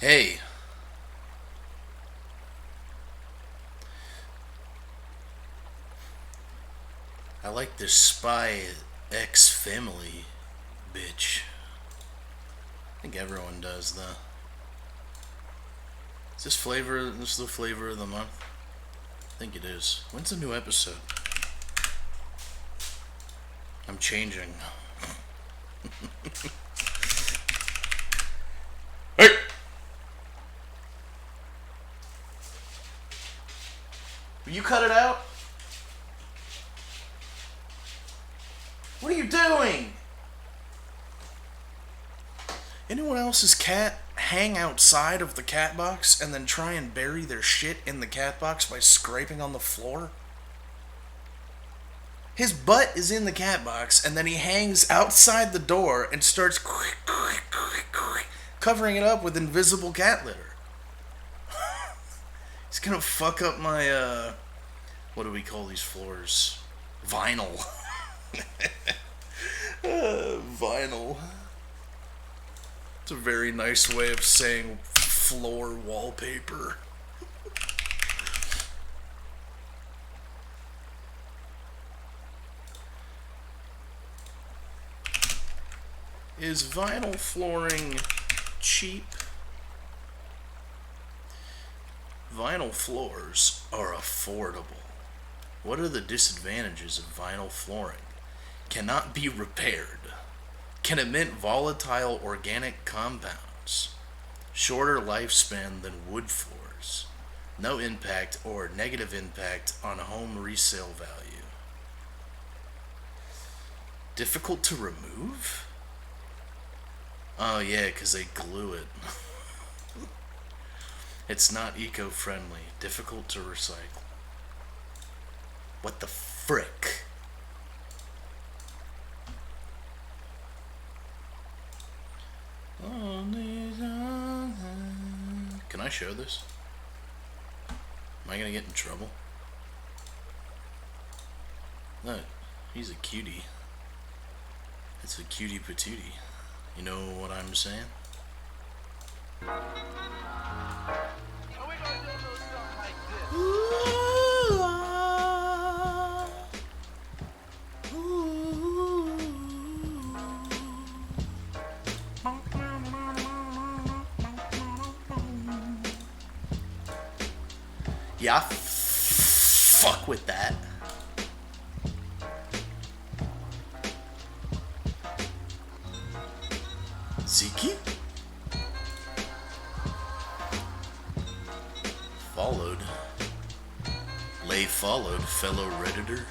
Hey, I like this Spy X Family bitch. I think everyone does though. Is this flavor? This is the flavor of the month. I think it is. When's the new episode? I'm changing. Hey! Will you cut it out? What are you doing? Anyone else's cat hang outside of the cat box and then try and bury their shit in the cat box by scraping on the floor? His butt is in the cat box and then he hangs outside the door and starts covering it up with invisible cat litter. He's gonna fuck up my, what do we call these floors? Vinyl. Vinyl. It's a very nice way of saying floor wallpaper. Is vinyl flooring cheap? Vinyl floors are affordable. What are the disadvantages of vinyl flooring? Cannot be repaired. Can emit volatile organic compounds. Shorter lifespan than wood floors. No impact or negative impact on home resale value. Difficult to remove? Oh yeah, because they glue it. It's not eco-friendly. Difficult to recycle. What the frick? Can I show this? Am I gonna get in trouble? No, he's a cutie. It's a cutie patootie. You know what I'm saying? Yeah, fuck with that. Ziki? Followed. Lay followed, fellow Redditor.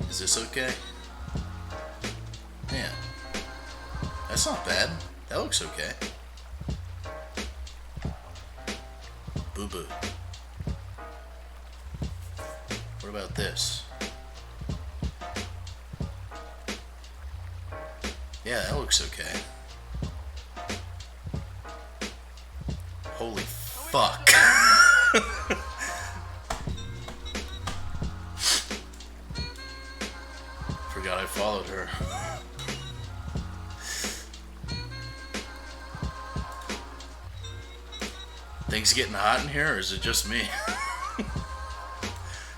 Is this okay? Yeah. That's not bad. That looks okay. Boo boo. What about this? Yeah, that looks okay. Holy fuck. Forgot I followed her. Things getting hot in here, or is it just me?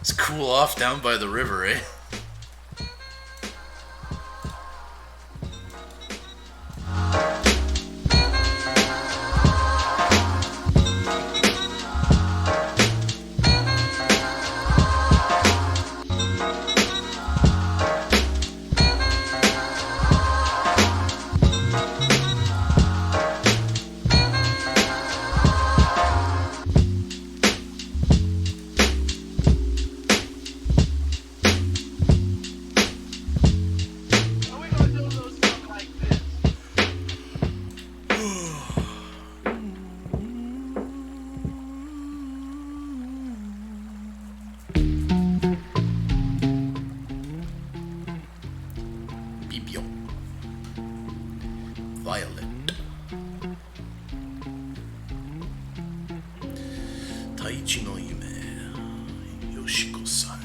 It's cool off down by the river, eh? Violet. Taichi no Yume. Yoshiko-san.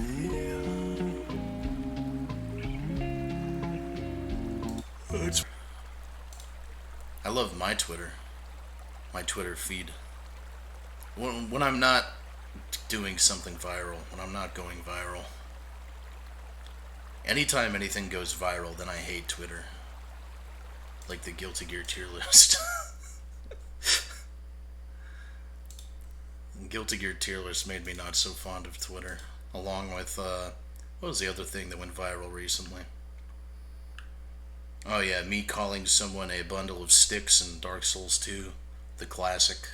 love my Twitter feed. When I'm not doing something viral, when I'm not going viral. Anytime anything goes viral, then I hate Twitter. Like the Guilty Gear tier list. Guilty Gear tier list made me not so fond of Twitter. Along with, what was the other thing that went viral recently? Oh yeah, me calling someone a bundle of sticks in Dark Souls 2. The classic.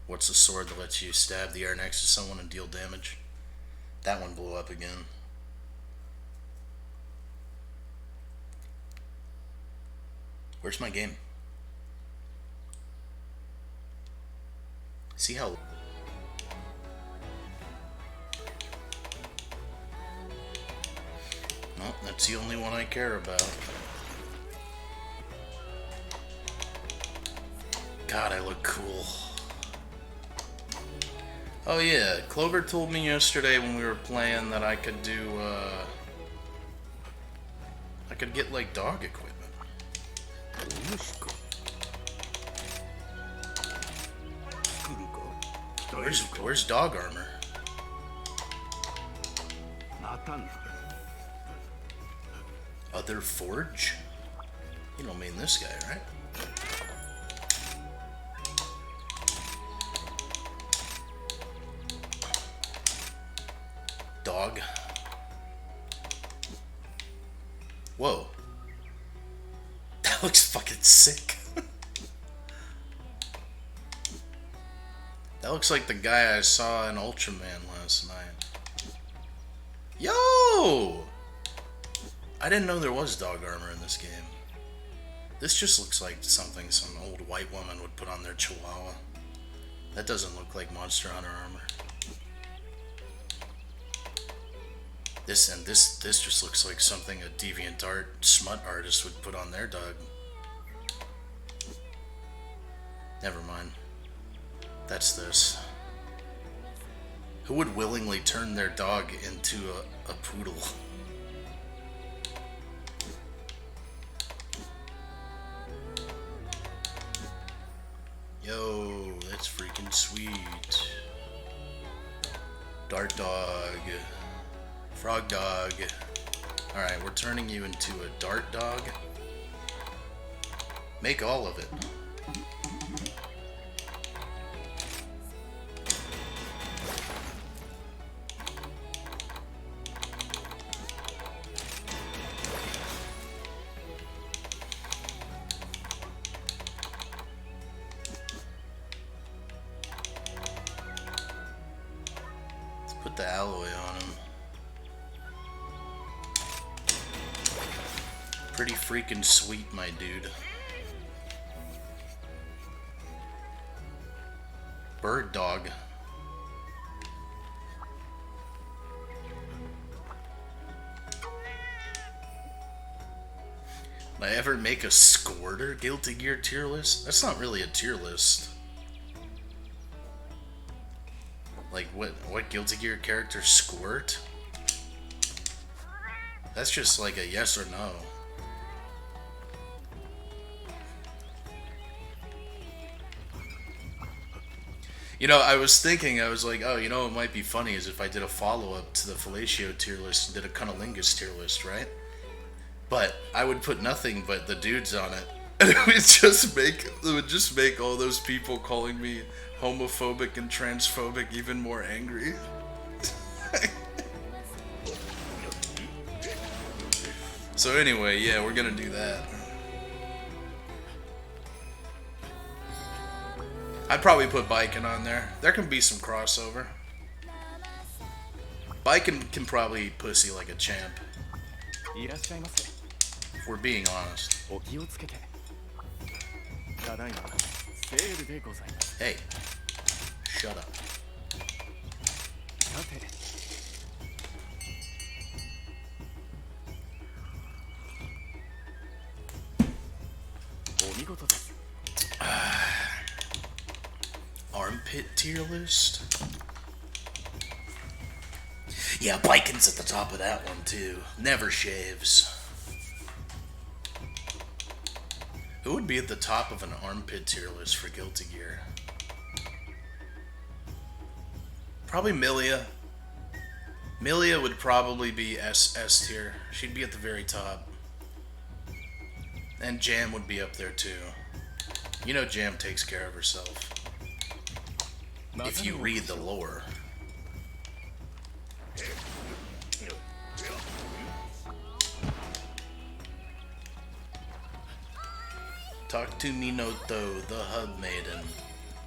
What's the sword that lets you stab the air next to someone and deal damage? That one blew up again. Where's my game? See how... Well, that's the only one I care about. God, I look cool. Oh yeah, Clover told me yesterday when we were playing that I could do, I could get, like, dog equipment. Where's dog armor? Other forge? You don't mean this guy, right? Dog. Whoa. That looks fucking sick. That looks like the guy I saw in Ultraman last night. Yo! I didn't know there was dog armor in this game. This just looks like something some old white woman would put on their chihuahua. That doesn't look like Monster Hunter armor. This just looks like something a DeviantArt smut artist would put on their dog. Never mind. That's this. Who would willingly turn their dog into a poodle? Yo, that's freaking sweet. Dart dog. Frog dog. Alright, we're turning you into a dart dog. Make all of it. Let's put the alloy on him. Pretty freaking sweet, my dude. Bird dog. Did I ever make a squirter Guilty Gear tier list? That's not really a tier list. Like, what Guilty Gear character squirt? That's just like a yes or no. You know, I was thinking, I was like, oh, you know what might be funny is if I did a follow-up to the Fellatio tier list and did a Cunnilingus tier list, right? But I would put nothing but the dudes on it. And it would just make all those people calling me homophobic and transphobic even more angry. So anyway, yeah, we're gonna do that. I'd probably put Biken on there. There can be some crossover. Biken can probably pussy like a champ. If we're being honest. Hey, shut up. Armpit tier list? Yeah, Biken's at the top of that one too. Never shaves. Who would be at the top of an armpit tier list for Guilty Gear? Probably Milia. Milia would probably be S tier. She'd be at the very top. And Jam would be up there too. You know Jam takes care of herself. If you read the lore. Talk to Minoto, the Hub Maiden.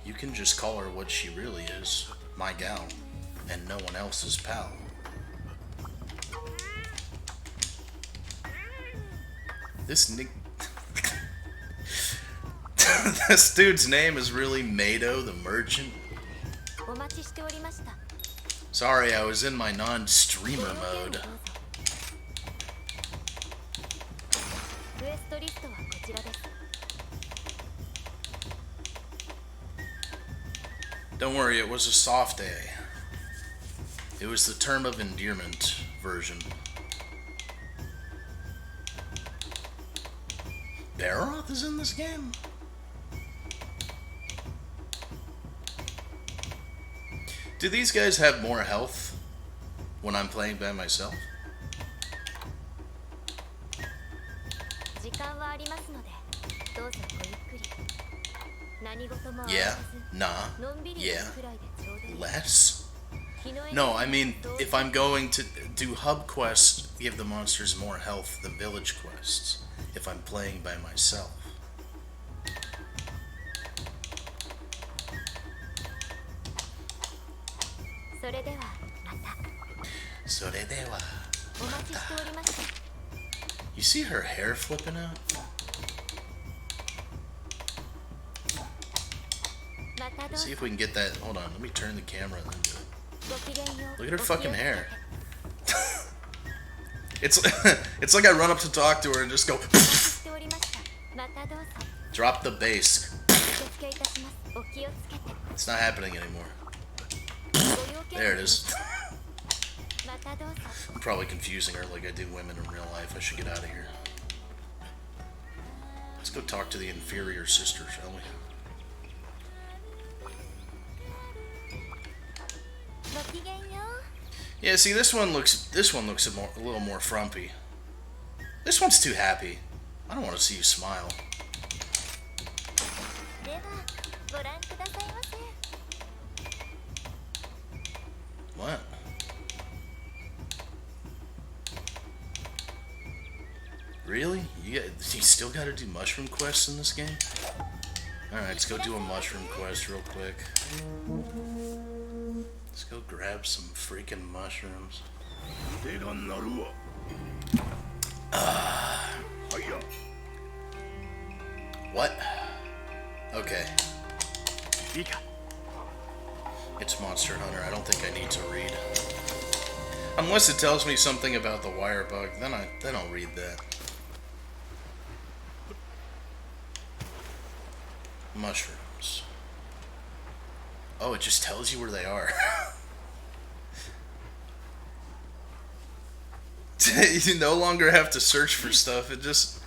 You can just call her what she really is. My gal. And no one else's pal. This this dude's name is really Mado the Merchant. Sorry, I was in my non-streamer mode. Don't worry, it was a soft A. It was the term of endearment version. Baroth is in this game? Do these guys have more health when I'm playing by myself? Yeah, nah, yeah, less? No, I mean, if I'm going to do hub quests, give the monsters more health than village quests, if I'm playing by myself. You see her hair flipping out? Let's see if we can get that. Hold on, let me turn the camera and then do it. Look at her fucking hair. It's like I run up to talk to her and just go drop the bass. It's not happening anymore. There it is. I'm probably confusing her like I do women in real life. I should get out of here. Let's go talk to the inferior sister, shall we? Yeah, see, this one looks a little more frumpy. This one's too happy. I don't want to see you smile. What? Really? You still gotta do mushroom quests in this game? Alright, let's go do a mushroom quest real quick. Let's go grab some freaking mushrooms. What? Okay. It's Monster Hunter. I don't think I need to read. Unless it tells me something about the wire bug, then I'll read that. Mushrooms. Oh, it just tells you where they are. You no longer have to search for stuff. It just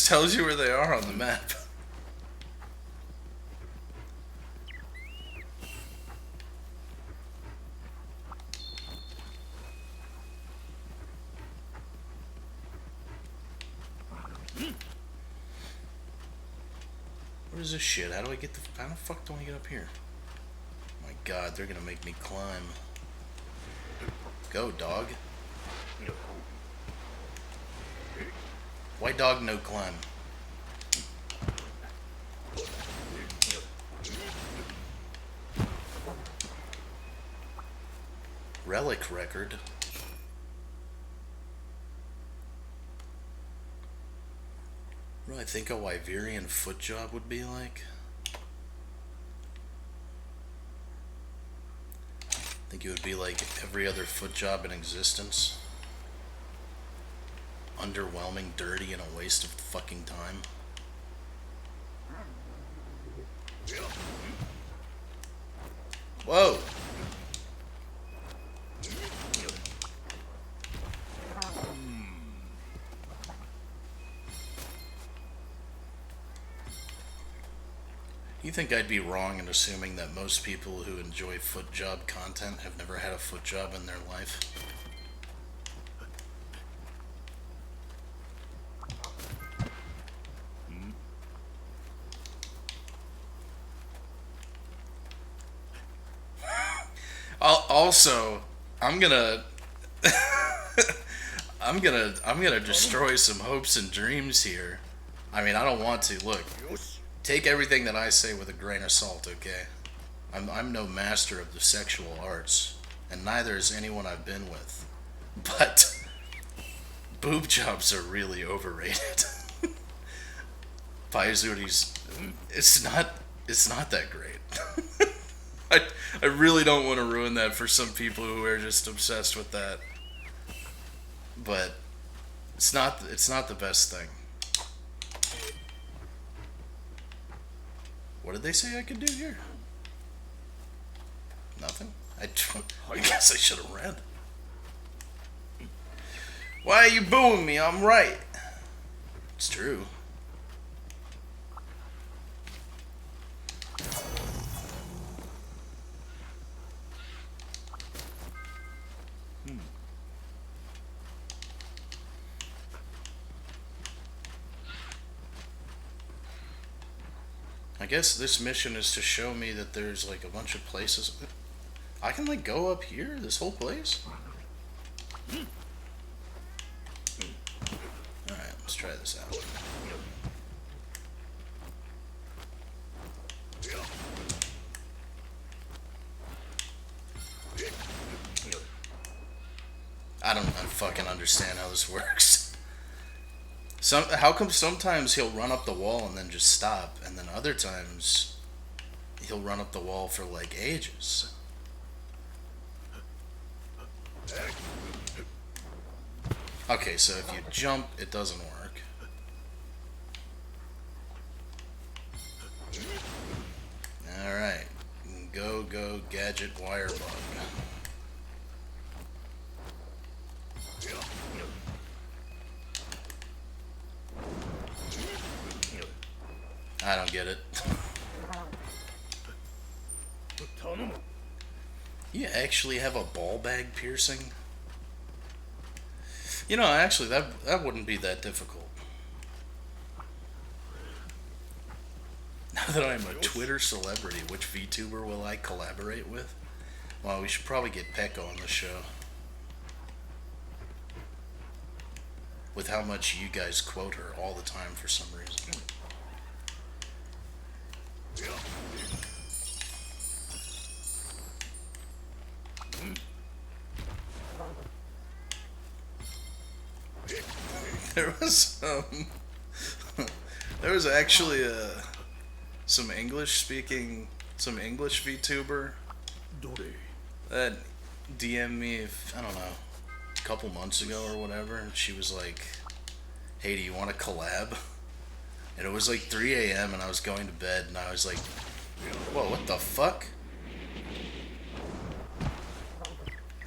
tells you where they are on the map. What is this shit? How do the fuck do I get up here? My god, they're gonna make me climb. Go, dog. White dog, no climb. Relic record. What do I think a Wyverian foot job would be like? I think it would be like every other foot job in existence. Underwhelming, dirty, and a waste of fucking time. Whoa! You think I'd be wrong in assuming that most people who enjoy foot job content have never had a foot job in their life? Also, I'm gonna I'm gonna destroy some hopes and dreams here. I mean, I don't want to. Look, take everything that I say with a grain of salt, okay? I'm no master of the sexual arts, and neither is anyone I've been with. But boob jobs are really overrated. Paizuri's, it's not that great. I really don't want to ruin that for some people who are just obsessed with that. But it's not the best thing. What did they say I could do here? Nothing? I guess I should have read. Why are you booing me? I'm right. It's true. I guess this mission is to show me that there's like a bunch of places. I can like go up here, this whole place? Alright, let's try this out. I don't fucking understand how this works. How come sometimes he'll run up the wall and then just stop, and then other times he'll run up the wall for like ages? Okay, so if you jump, it doesn't work. Alright. Go, gadget, wire bug. I don't get it. You actually have a ball bag piercing? You know, actually, that wouldn't be that difficult. Now that I'm a Twitter celebrity, which VTuber will I collaborate with? Well, we should probably get Pekka on the show. With how much you guys quote her all the time for some reason. There was actually some English VTuber that DM'd me, I don't know, a couple months ago or whatever, and she was like, "Hey, do you want to collab?" And it was like 3 a.m. and I was going to bed, and I was like, "Whoa, what the fuck?"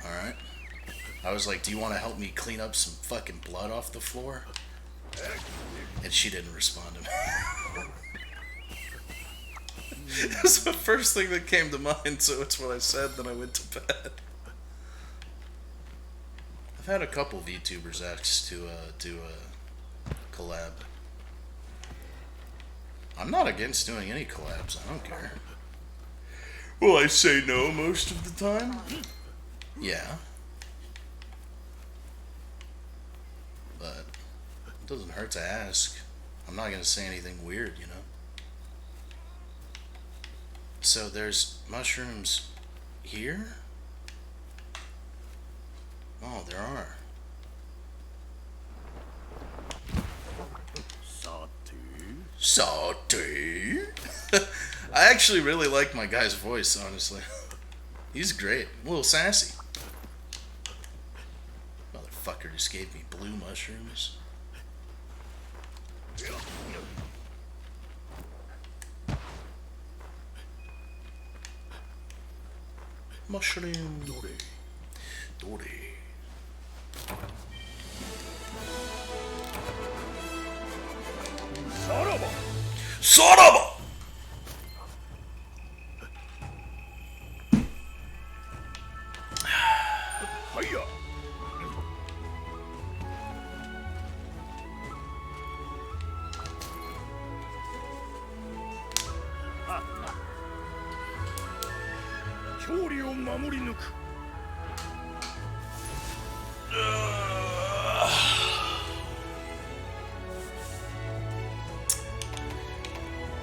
Alright. I was like, "Do you want to help me clean up some fucking blood off the floor?" And she didn't respond to me. It was the first thing that came to mind, so it's what I said, then I went to bed. I've had a couple VTubers ask to do a collab. I'm not against doing any collabs, I don't care. Will I say no most of the time? Yeah. But it doesn't hurt to ask. I'm not gonna say anything weird, you know? So there's mushrooms here? Oh, there are. Salty. I actually really like my guy's voice, honestly. He's great. A little sassy. Motherfucker just gave me blue mushrooms. Mushroom. Dory. Saraba!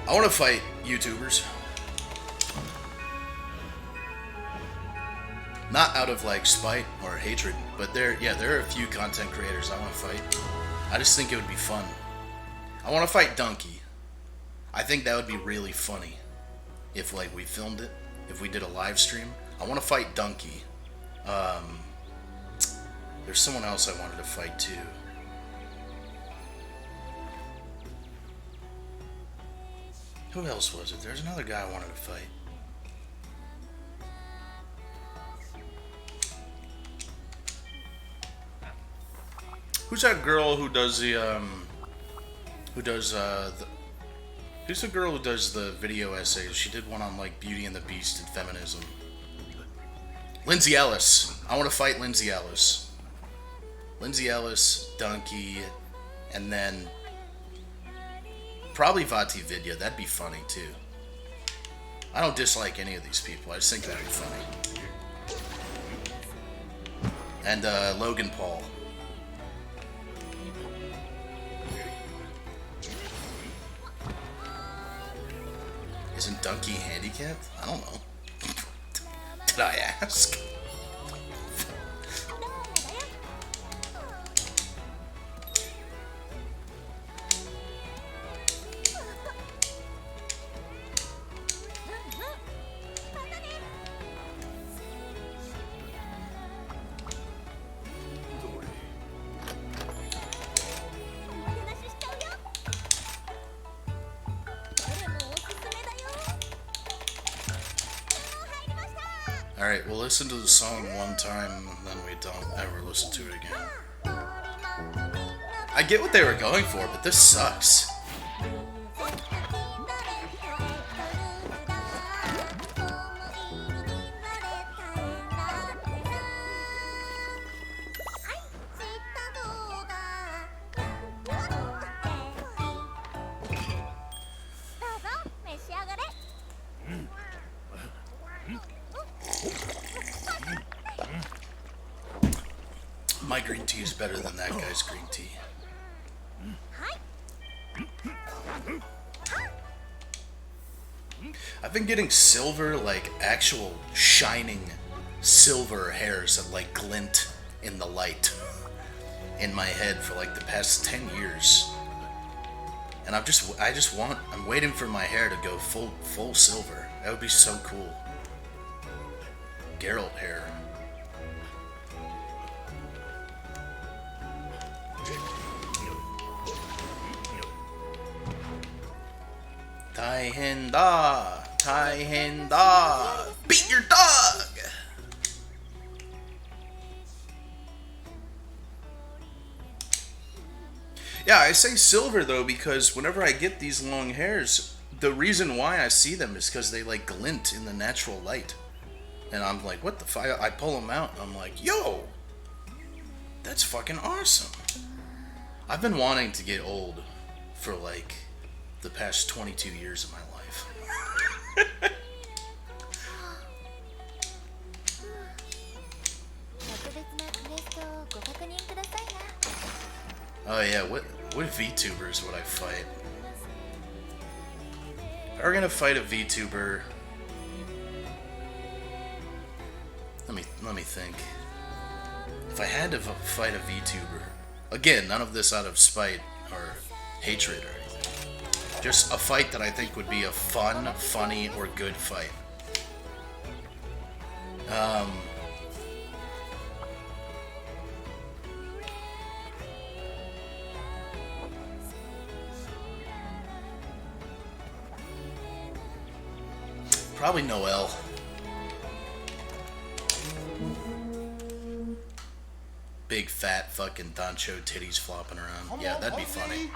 I want to fight YouTubers. Not out of like spite or hatred, but there are a few content creators I want to fight. I just think it would be fun. I want to fight Donkey. I think that would be really funny if like we filmed it, if we did a live stream. I want to fight Donkey. There's someone else I wanted to fight too. Who else was it? There's another guy I wanted to fight. Who's that girl who does the who's the girl who does the video essays? She did one on like Beauty and the Beast and feminism. Lindsay Ellis. I want to fight Lindsay Ellis. Lindsay Ellis, Donkey, and then probably Vati Vidya. That'd be funny too. I don't dislike any of these people. I just think that'd be funny. And Logan Paul. Isn't Donkey handicapped? I don't know. Did I ask? Alright, we'll listen to the song one time, and then we don't ever listen to it again. I get what they were going for, but this sucks. My green tea is better than that guy's green tea. I've been getting silver, like actual shining silver hairs that like glint in the light in my head for like the past 10 years. And I'm waiting for my hair to go full silver. That would be so cool. Geralt hair. Taihenda, beat your dog! Yeah, I say silver though because whenever I get these long hairs, the reason why I see them is because they like glint in the natural light. And I'm like, what the fuck? I pull them out and I'm like, yo! That's fucking awesome. I've been wanting to get old for like the past 22 years of my life. Oh yeah, what VTubers would I fight? If I were gonna fight a VTuber, let me think. If I had to fight a VTuber, again, none of this out of spite or hatred or anything. Just a fight that I think would be a fun, funny, or good fight. Probably Noelle. Big fat fucking Dancho titties flopping around. Yeah, that'd be funny.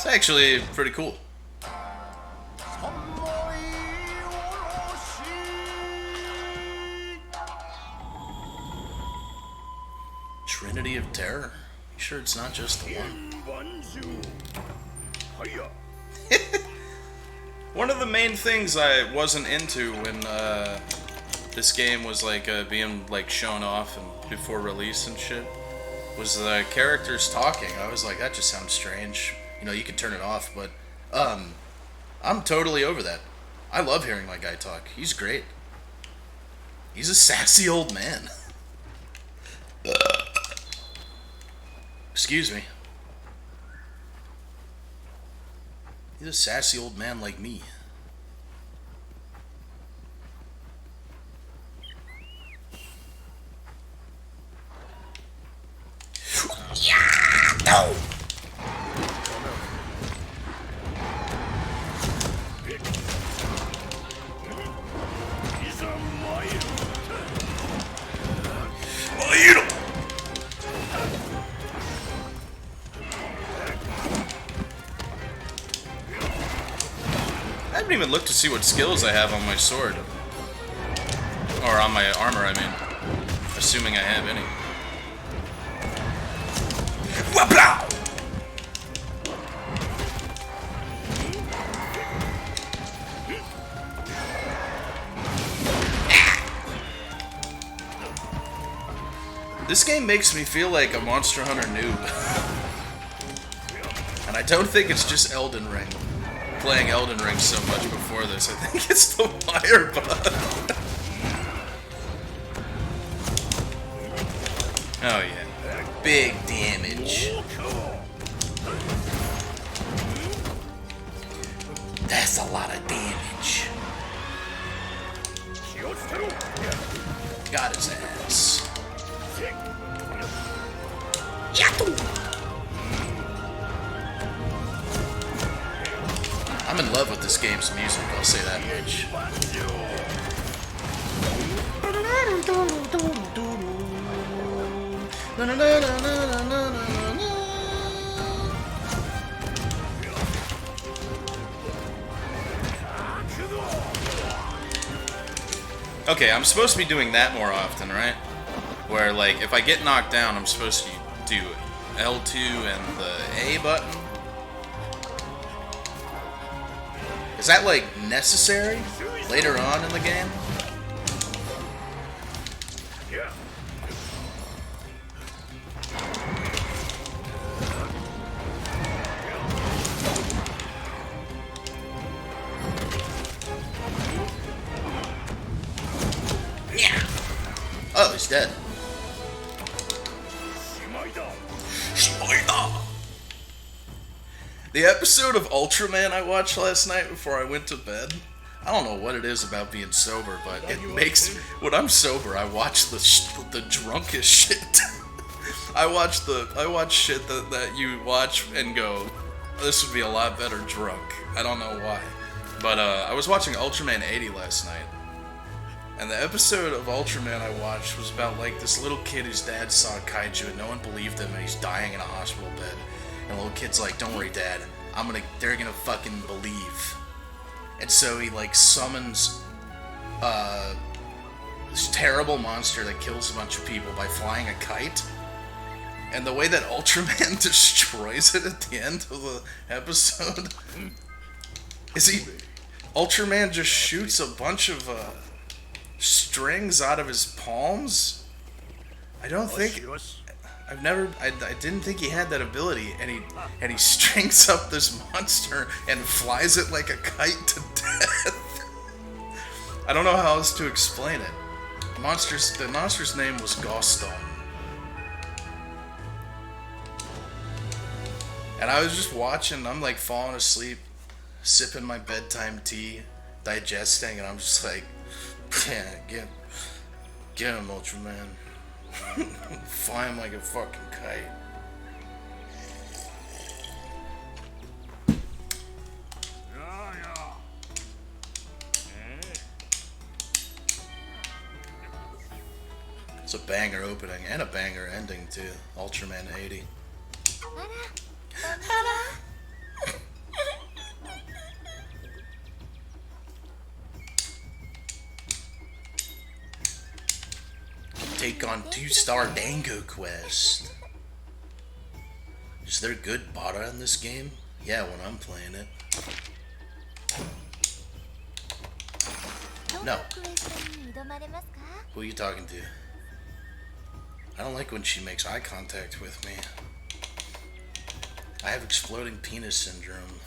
actually pretty cool. Trinity of Terror? You sure it's not just the one? One of the main things I wasn't into when this game was like being like shown off and before release and shit was the characters talking. I was like, that just sounds strange. You know, you can turn it off, but I'm totally over that. I love hearing my guy talk. He's great. He's a sassy old man. Excuse me. He's a sassy old man like me. Yeah, no. I haven't even looked to see what skills I have on my sword. Or on my armor, I mean. Assuming I have any. Wapla! This game makes me feel like a Monster Hunter noob. And I don't think it's just Elden Ring. Playing Elden Ring so much before this. I think it's the wire bug. Oh yeah. Big damage. That's a lot of damage. Got his ass. I'm in love with this game's music, I'll say that much. Okay, I'm supposed to be doing that more often, right? Where, like, if I get knocked down, I'm supposed to do L2 and the A button. Is that, like, necessary later on in the game? Oh, he's dead. The episode of Ultraman I watched last night before I went to bed, I don't know what it is about being sober, but it makes... When I'm sober, I watch the drunkest shit. I watch shit that you watch and go, this would be a lot better drunk. I don't know why. But I was watching Ultraman 80 last night. And the episode of Ultraman I watched was about, like, this little kid whose dad saw Kaiju and no one believed him and he's dying in a hospital bed. And the little kid's like, don't worry, Dad. They're gonna fucking believe. And so he, like, summons, this terrible monster that kills a bunch of people by flying a kite. And the way that Ultraman destroys it at the end of the episode is Ultraman just shoots a bunch of, strings out of his palms. I didn't think he had that ability, and he strings up this monster and flies it like a kite to death. I don't know how else to explain it. The monster's name was Gaston. And I was just watching, I'm like falling asleep, sipping my bedtime tea, digesting, and I'm just like, yeah, get him, Ultraman. Fly him like a fucking kite. It's a banger opening and a banger ending too. Ultraman 80. take on 2-star dango quest. Is there good bata in this game? Yeah, when I'm playing it. No. Who are you talking to? I don't like when she makes eye contact with me. I have exploding penis syndrome.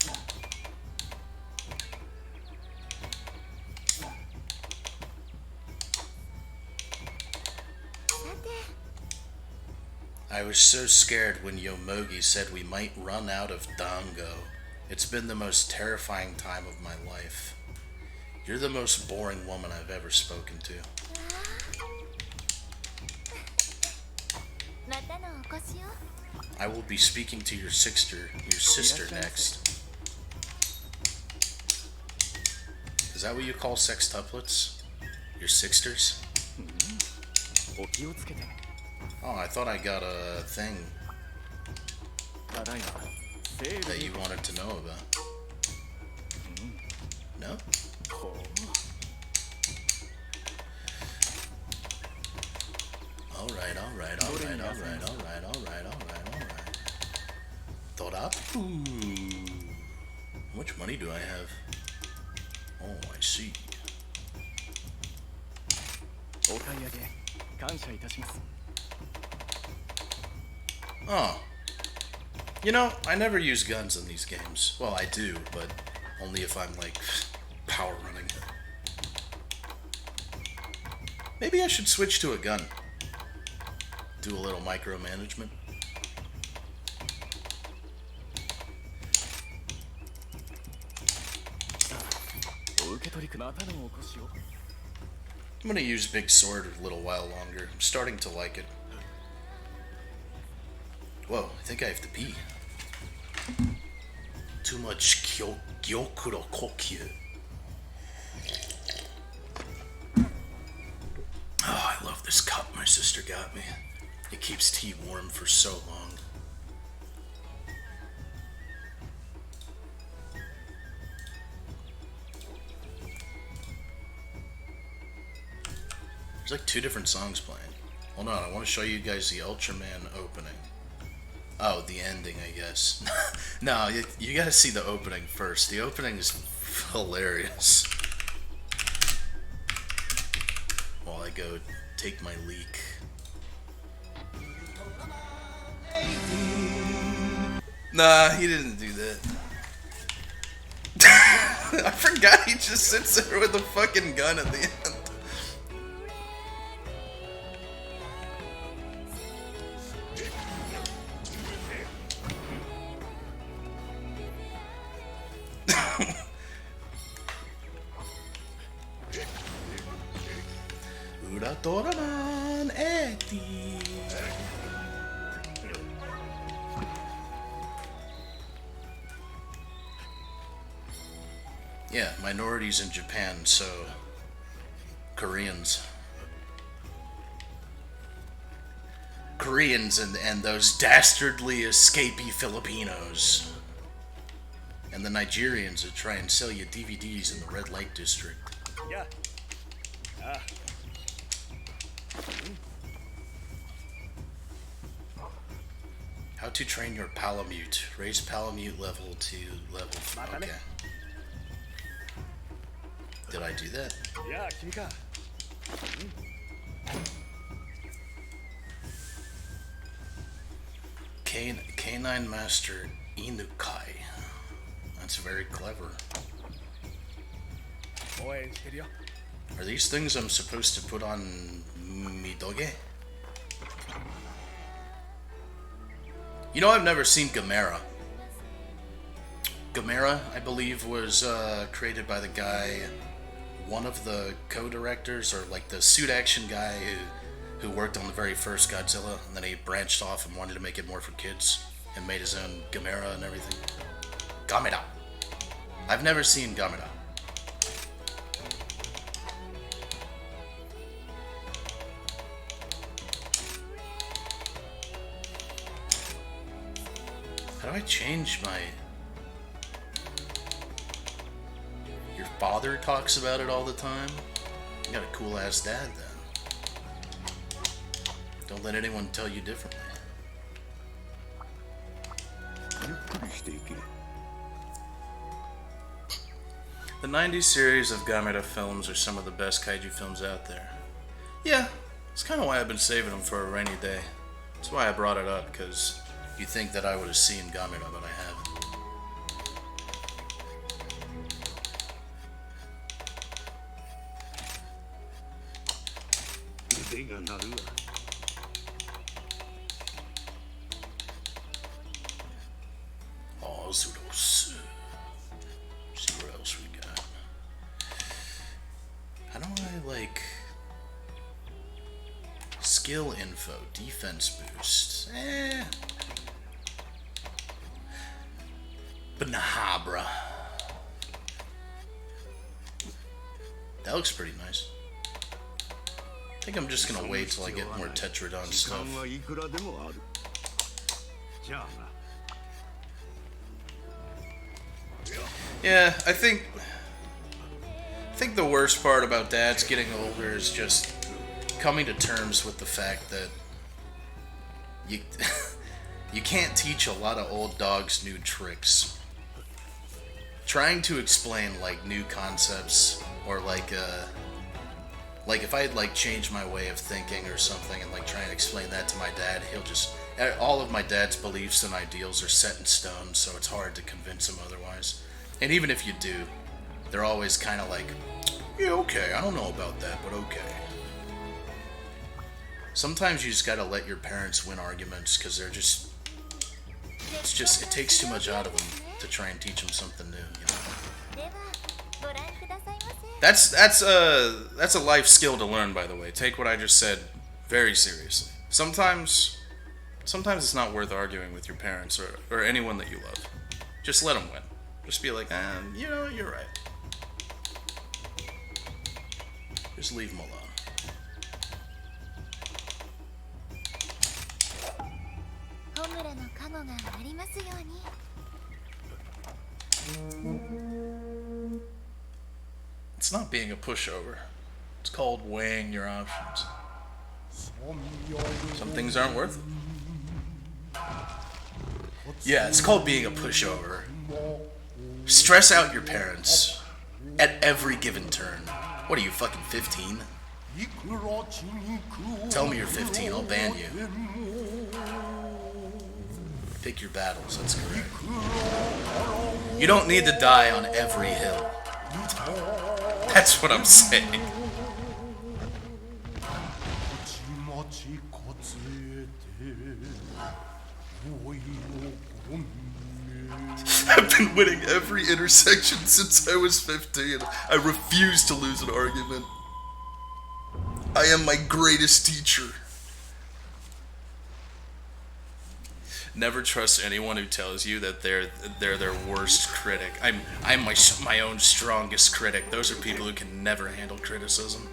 I was so scared when Yomogi said we might run out of dango. It's been the most terrifying time of my life. You're the most boring woman I've ever spoken to. I will be speaking to your sister next. Is that what you call sextuplets? Your sisters? Oh, I thought I got a thing that you wanted to know about. No? Alright. Thought how much money do I have? Oh, I see. Oh. You know, I never use guns in these games. Well, I do, but only if I'm, like, power running. Maybe I should switch to a gun. Do a little micromanagement. I'm gonna use Big Sword a little while longer. I'm starting to like it. Whoa, I think I have to pee. Too much gyokuro kokyu. Oh, I love this cup my sister got me. It keeps tea warm for so long. There's like 2 different songs playing. Hold on, I want to show you guys the Ultraman opening. Oh, the ending, I guess. No, you gotta see the opening first. The opening is hilarious. While I go take my leak. Nah, he didn't do that. I forgot he just sits there with a fucking gun at the end. Ultraman eti. Yeah, minorities in Japan, so Koreans and those dastardly escapee Filipinos. And the Nigerians that try and sell you DVDs in the red light district. Yeah. How to train your Palamute. Raise Palamute level to level 4. Okay. Did I do that? Yeah, Canine Master Inukai. That's very clever. Are these things I'm supposed to put on Midoge? You know, I've never seen Gamera. Gamera, I believe, was created by the guy, one of the co-directors, or like the suit action guy who worked on the very first Godzilla, and then he branched off and wanted to make it more for kids, and made his own Gamera and everything. Gamera. I've never seen Gamera. How do I change my... Your father talks about it all the time? You got a cool ass dad then. Don't let anyone tell you differently. The 90s series of Gamera films are some of the best kaiju films out there. Yeah, it's kind of why I've been saving them for a rainy day. That's why I brought it up, because you think that I would have seen Gamera, but I haven't. Ozuros. See what else we got. How do I, like... Skill info, defense boost. Banahabra. That looks pretty nice. I think I'm just gonna wait till I get more Tetradon stuff. Yeah, I think the worst part about dads getting older is just coming to terms with the fact that you can't teach a lot of old dogs new tricks. Trying to explain like new concepts or like if I had like changed my way of thinking or something and like try and explain that to my dad, he'll just all of my dad's beliefs and ideals are set in stone, so it's hard to convince him otherwise. And even if you do, they're always kind of like, yeah, okay, I don't know about that, but okay. Sometimes you just gotta let your parents win arguments because they're just, it takes too much out of them to try and teach them something new, you know? That's a life skill to learn, by the way. Take what I just said very seriously. Sometimes it's not worth arguing with your parents or anyone that you love. Just let them win. Just be like, you know, you're right. Just leave them alone. It's not being a pushover. It's called weighing your options. Some things aren't worth it. Yeah, it's called being a pushover. Stress out your parents at every given turn. What are you, fucking 15? Tell me you're 15, I'll ban you. Pick your battles, that's correct. You don't need to die on every hill. That's what I'm saying. I've been winning every intersection since I was 15. I refuse to lose an argument. I am my greatest teacher. Never trust anyone who tells you that they're their worst critic. I'm my own strongest critic. Those are people who can never handle criticism.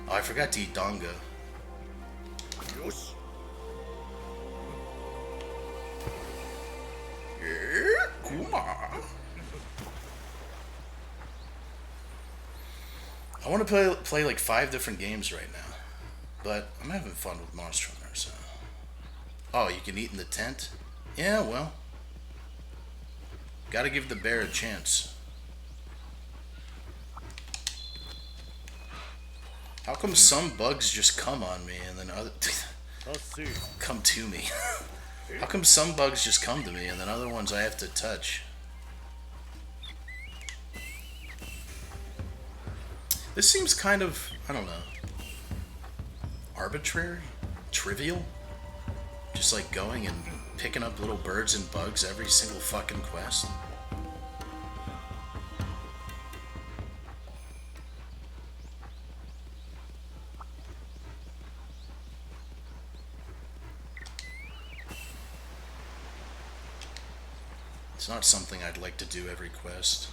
Oh, I forgot to eat dango. I want to play like 5 different games right now, but I'm having fun with Monster Hunter, so... Oh, you can eat in the tent? Yeah, well... Gotta give the bear a chance. How come some bugs just come on me and then other... come to me? How come some bugs just come to me and then other ones I have to touch? This seems kind of, I don't know, arbitrary? Trivial? Just like going and picking up little birds and bugs every single fucking quest? It's not something I'd like to do every quest.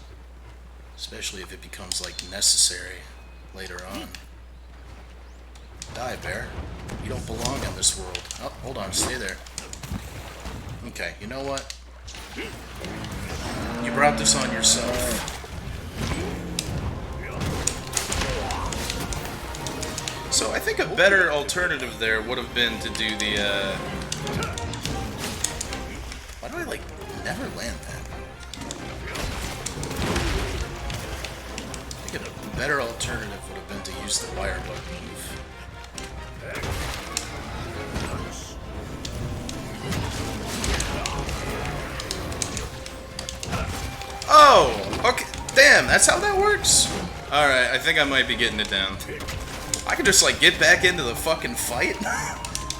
Especially if it becomes, like, necessary later on. Die, bear. You don't belong in this world. Oh, hold on, stay there. Okay, you know what? You brought this on yourself. So I think a better alternative there would have been to do the, Why do I, like, never land that? I think a better alternative would have been to use the wire bug move. Oh! Okay, damn, that's how that works? Alright, I think I might be getting it down. I can just, like, get back into the fucking fight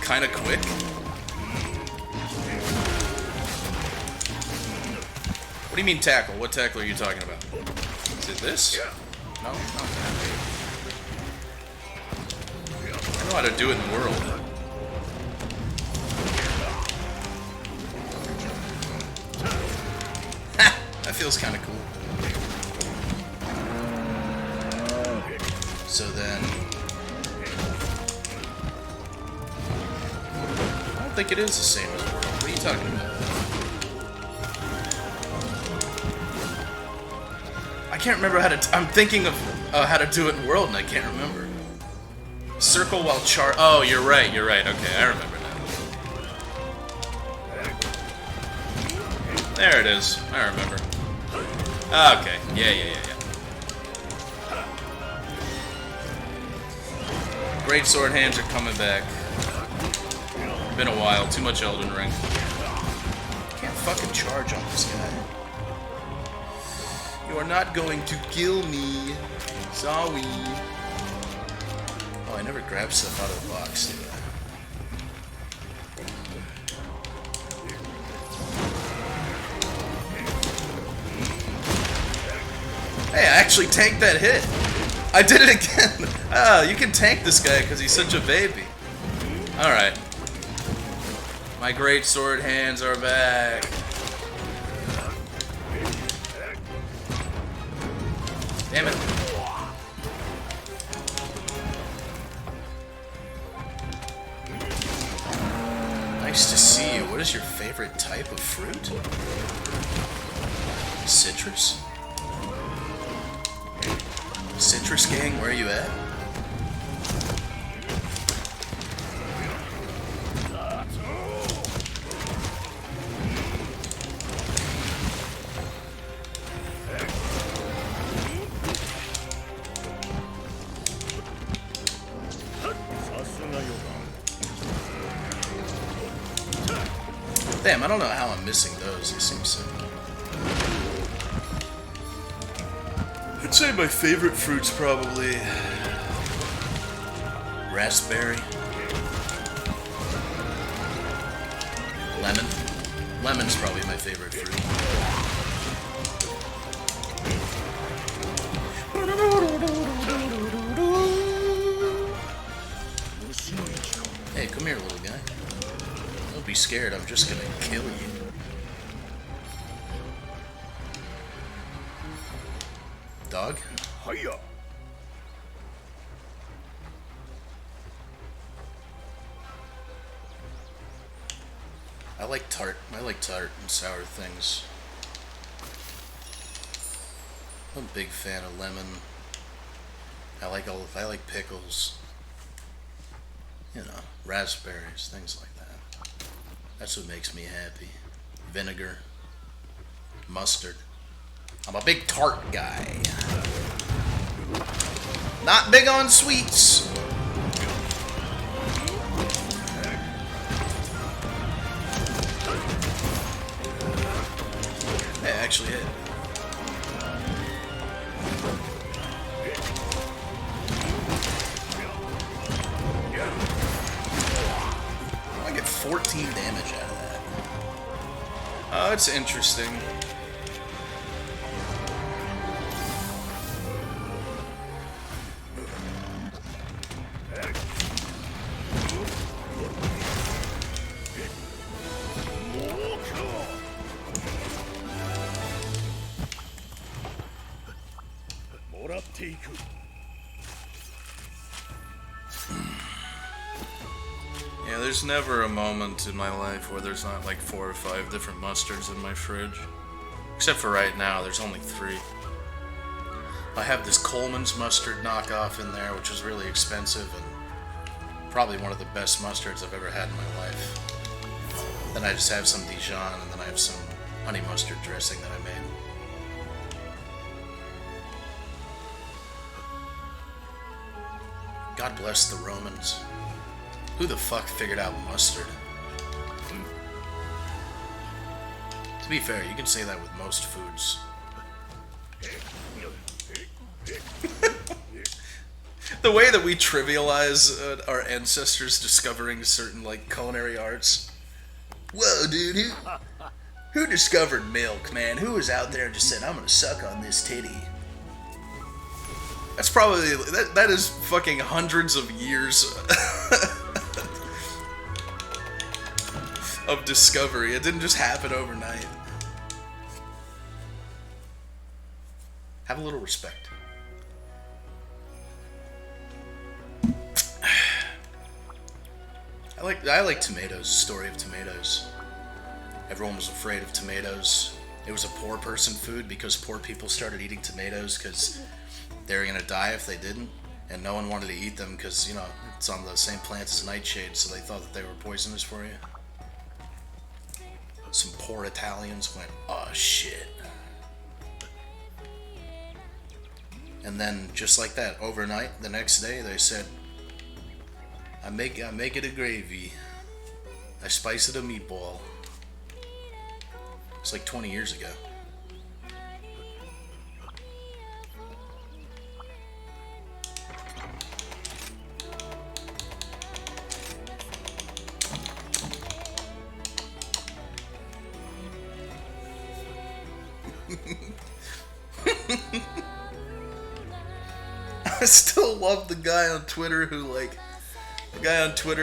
kinda quick. What do you mean tackle? What tackle are you talking about? Is it this? No, not that. I know how to do it in the world. Ha! That feels kinda cool. So then... I don't think it is the same as World. What are you talking about? I can't remember how to... I'm thinking of how to do it in World, and I can't remember. Circle while Oh, you're right, Okay, I remember now. There it is. I remember. Okay, yeah. Great sword hands are coming back. Been a while. Too much Elden Ring. Can't fucking charge on this guy. You are not going to kill me. Sorry. Oh, I never grabbed stuff out of the box, did I? Hey, I actually tanked that hit. I did it again. Ah, you can tank this guy because he's such a baby. Alright. My great sword hands are back. Damn it. Nice to see you. What is your favorite type of fruit? Citrus? Citrus gang, where are you at? Damn, I don't know how I'm missing those. It seems so. I'd say my favorite fruit's probably raspberry, lemon. Lemon's probably my favorite fruit. Hey, come here, little guy. Don't be scared, I'm just gonna kill you. Dog? Hiya. I like tart and sour things. I'm a big fan of lemon. I like pickles. You know, raspberries, things like that. That's what makes me happy. Vinegar, mustard. I'm a big tart guy. Not big on sweets. Hey, actually hit. I get 14 damage out of that. Oh, it's interesting. Yeah, there's never a moment in my life where there's not like 4 or 5 different mustards in my fridge. Except for right now, there's only 3. I have this Coleman's mustard knockoff in there, which is really expensive, and Probably one of the best mustards I've ever had in my life. Then I just have some Dijon, and then I have some honey mustard dressing that I made. God bless the Romans. Who the fuck figured out mustard? To be fair, you can say that with most foods. The way that we trivialize our ancestors discovering certain, like, culinary arts. Whoa, dude, who discovered milk, man? Who was out there and just said, I'm gonna suck on this titty? That's probably, that is fucking hundreds of years of discovery. It didn't just happen overnight. Have a little respect. I like tomatoes, story of tomatoes. Everyone was afraid of tomatoes. It was a poor person food because poor people started eating tomatoes because they were gonna die if they didn't, and no one wanted to eat them because, you know, it's on the same plant as nightshade, so they thought that they were poisonous for you. Some poor Italians went, oh shit. And then, just like that, overnight, the next day, they said, I make it a gravy. I spice it a meatball. It's like 20 years ago. I still love the guy on Twitter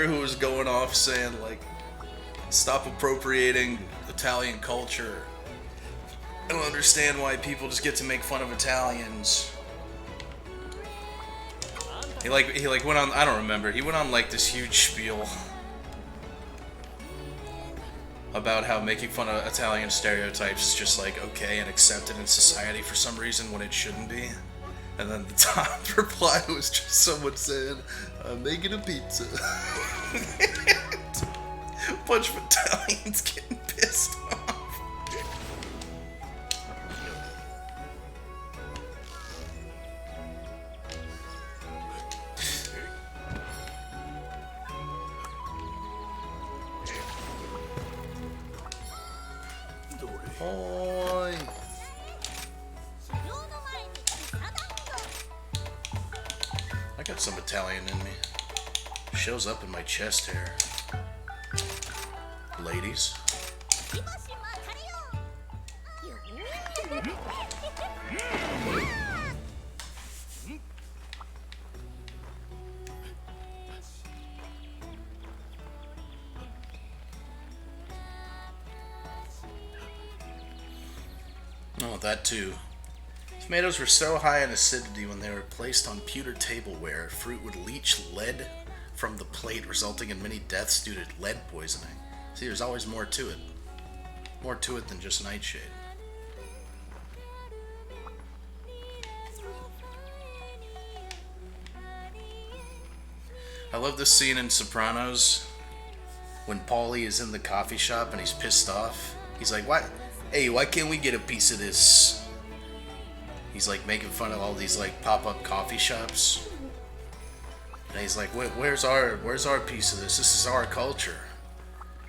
who was going off saying, like, stop appropriating Italian culture. I don't understand why people just get to make fun of Italians. He went on, I don't remember, he went on like this huge spiel about how making fun of Italian stereotypes is just like okay and accepted in society for some reason when it shouldn't be. And then the top reply was just someone saying, I'm making a pizza. A bunch of Italians getting pissed off. Oi. I got some Italian in me. Shows up in my chest hair. Ladies. Oh, that too. Tomatoes were so high in acidity when they were placed on pewter tableware, fruit would leach lead from the plate, resulting in many deaths due to lead poisoning. See, there's always more to it. More to it than just nightshade. I love this scene in Sopranos when Paulie is in the coffee shop and he's pissed off. He's like, "Why? Hey, why can't we get a piece of this?" He's like making fun of all these like pop-up coffee shops. And he's like, where's our piece of this? This is our culture.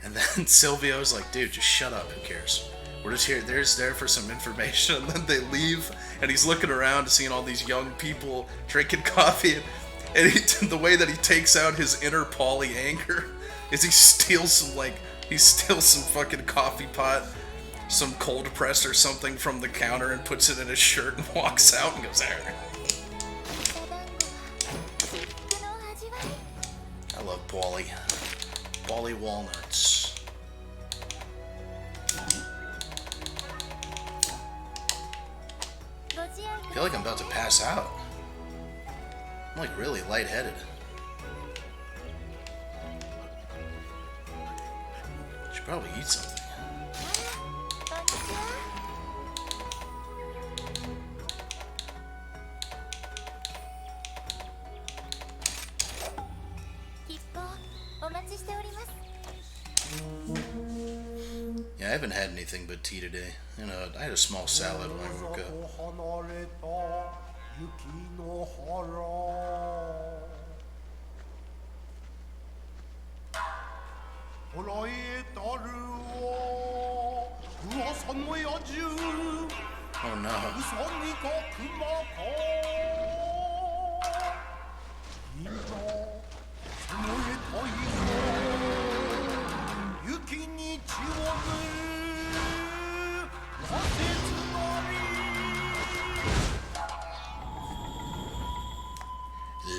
And then Silvio's like, dude, just shut up, who cares? We're just here, there for some information. And then they leave, and he's looking around seeing all these young people drinking coffee. And the way that he takes out his inner Paulie anger is he steals some fucking coffee pot, some cold press or something from the counter and puts it in his shirt and walks out and goes, there. I love Paulie. Paulie walnuts. I feel like I'm about to pass out. I'm like really lightheaded. Should probably eat something. Yeah, I haven't had anything but tea today. You know, I had a small salad when I woke up. 捉えたるは噂の野獣 Oh no. 嘘にか熊か今そのえたいは雪に血を塗るなせつなり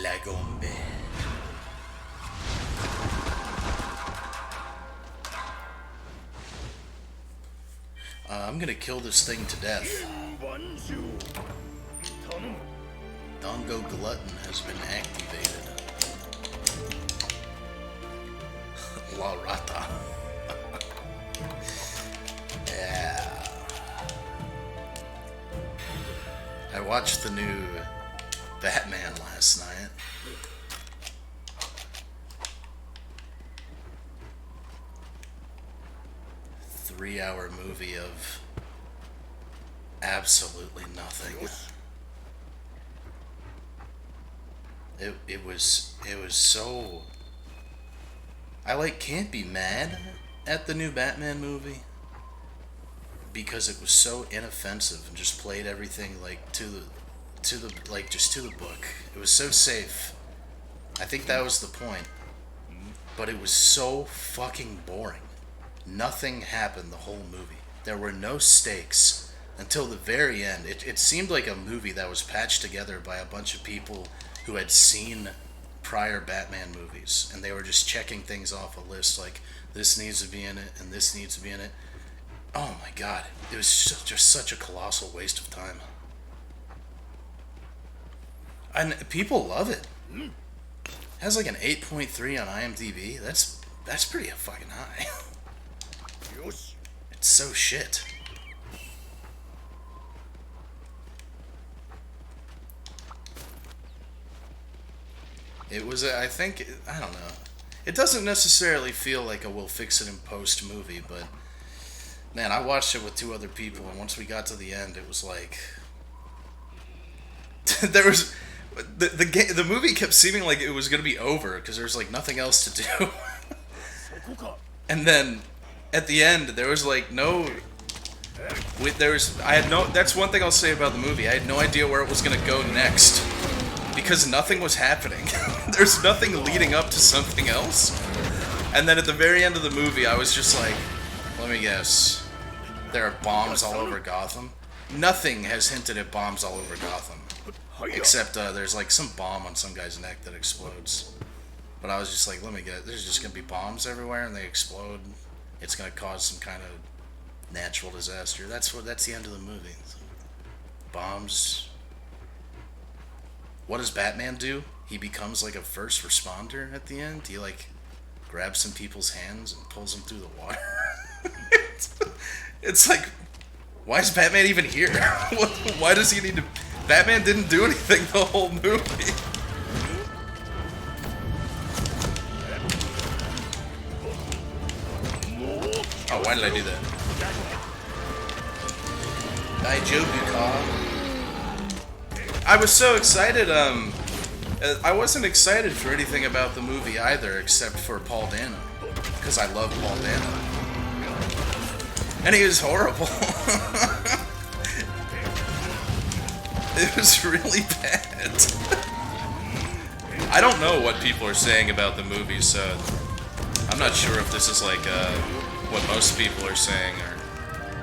La Gombe. I'm gonna kill this thing to death. Dango Glutton has been activated. La Rata. Yeah. I watched the new Batman last night. Three-hour movie of absolutely nothing. It was so. I can't be mad at the new Batman movie because it was so inoffensive and just played everything to the book. It was so safe. I think that was the point. But it was so fucking boring. Nothing happened the whole movie. There were no stakes until the very end. It seemed like a movie that was patched together by a bunch of people who had seen prior Batman movies, and they were just checking things off a list, like, this needs to be in it, and this needs to be in it. Oh my god. It was just such a colossal waste of time. And people love it. It has like an 8.3 on IMDb. That's pretty fucking high. It's so shit. It was, I don't know. It doesn't necessarily feel like a we'll fix it in post movie, but man, I watched it with two other people, and once we got to the end, it was like there was the movie kept seeming like it was gonna be over because there's like nothing else to do, and then at the end there was like no. That's one thing I'll say about the movie. I had no idea where it was gonna go next because nothing was happening. There's nothing leading up to something else. And then at the very end of the movie, I was just like, let me guess. There are bombs all over Gotham? Nothing has hinted at bombs all over Gotham. Except there's like some bomb on some guy's neck that explodes. But I was just like, let me guess. There's just going to be bombs everywhere and they explode. It's going to cause some kind of natural disaster. That's the end of the movie. Bombs. What does Batman do? He becomes like a first responder at the end. He like grabs some people's hands and pulls them through the water. It's like, why is Batman even here? Why does he need to? Batman didn't do anything the whole movie. Oh, why did I do that? Kaiju. I was so excited. I wasn't excited for anything about the movie either, except for Paul Dano, because I love Paul Dano, and he was horrible. It was really bad. I don't know what people are saying about the movie, so I'm not sure if this is like what most people are saying, or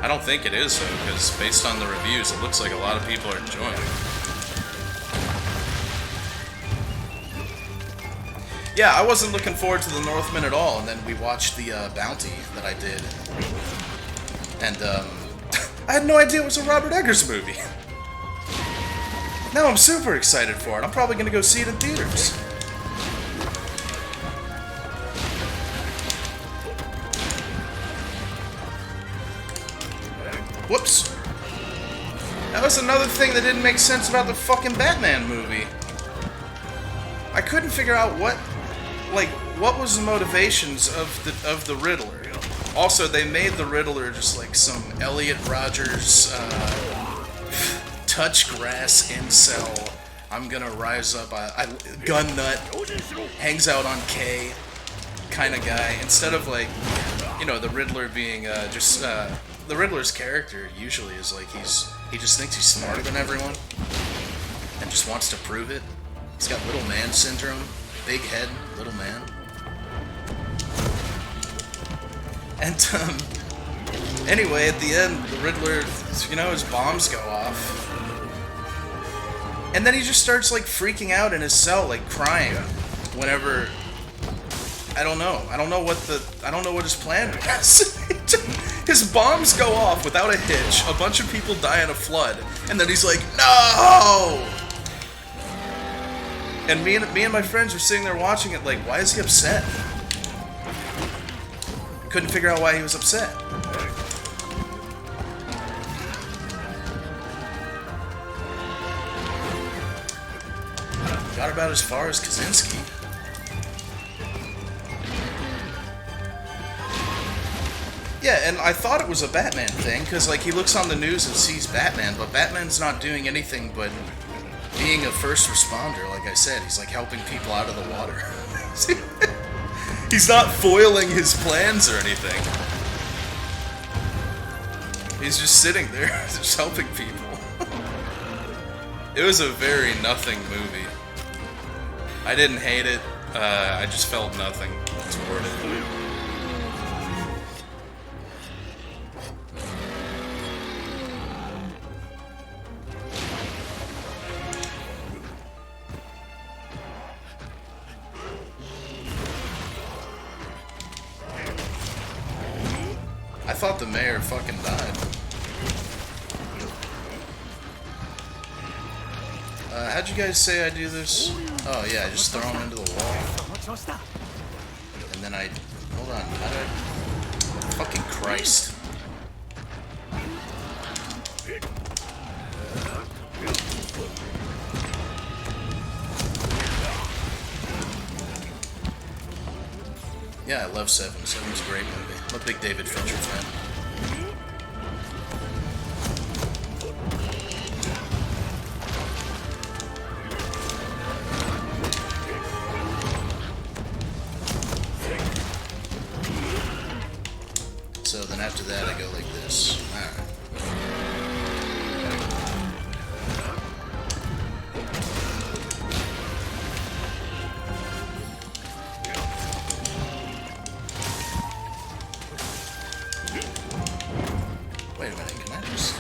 I don't think it is, though, because based on the reviews, it looks like a lot of people are enjoying it. Yeah, I wasn't looking forward to the Northman at all, and then we watched the Bounty that I did, and I had no idea it was a Robert Eggers movie. Now I'm super excited for it. I'm probably gonna go see it in theaters. Whoops. That was another thing that didn't make sense about the fucking Batman movie. I couldn't figure out what was the motivations of the Riddler? Also, they made the Riddler just like some Elliot Rodgers, touch grass incel. I'm gonna rise up. Gun nut, hangs out on K, kind of guy. Instead of like, you know, the Riddler being the Riddler's character usually is like he just thinks he's smarter than everyone and just wants to prove it. He's got little man syndrome, big head, little man. And anyway, at the end, the Riddler, you know, his bombs go off. And then he just starts like freaking out in his cell, like crying whenever I don't know what his plan was. His bombs go off without a hitch, a bunch of people die in a flood, and then he's like, "No!" And me and my friends were sitting there watching it like, why is he upset? Couldn't figure out why he was upset. Got about as far as Kaczynski. Yeah, and I thought it was a Batman thing, because like he looks on the news and sees Batman, but Batman's not doing anything but being a first responder. Like I said, he's like helping people out of the water. He's not foiling his plans or anything. He's just sitting there, just helping people. It was a very nothing movie. I didn't hate it. I just felt nothing toward it. I thought the mayor fucking died. How'd you guys say I do this? Oh yeah, I just throw him into the wall. And then I... Hold on, how did I... Fucking Christ. Yeah, I love Seven. Seven's a great movie. I'm a big David Fincher fan. So then after that I go like this. Alright. Wait a minute, can I just...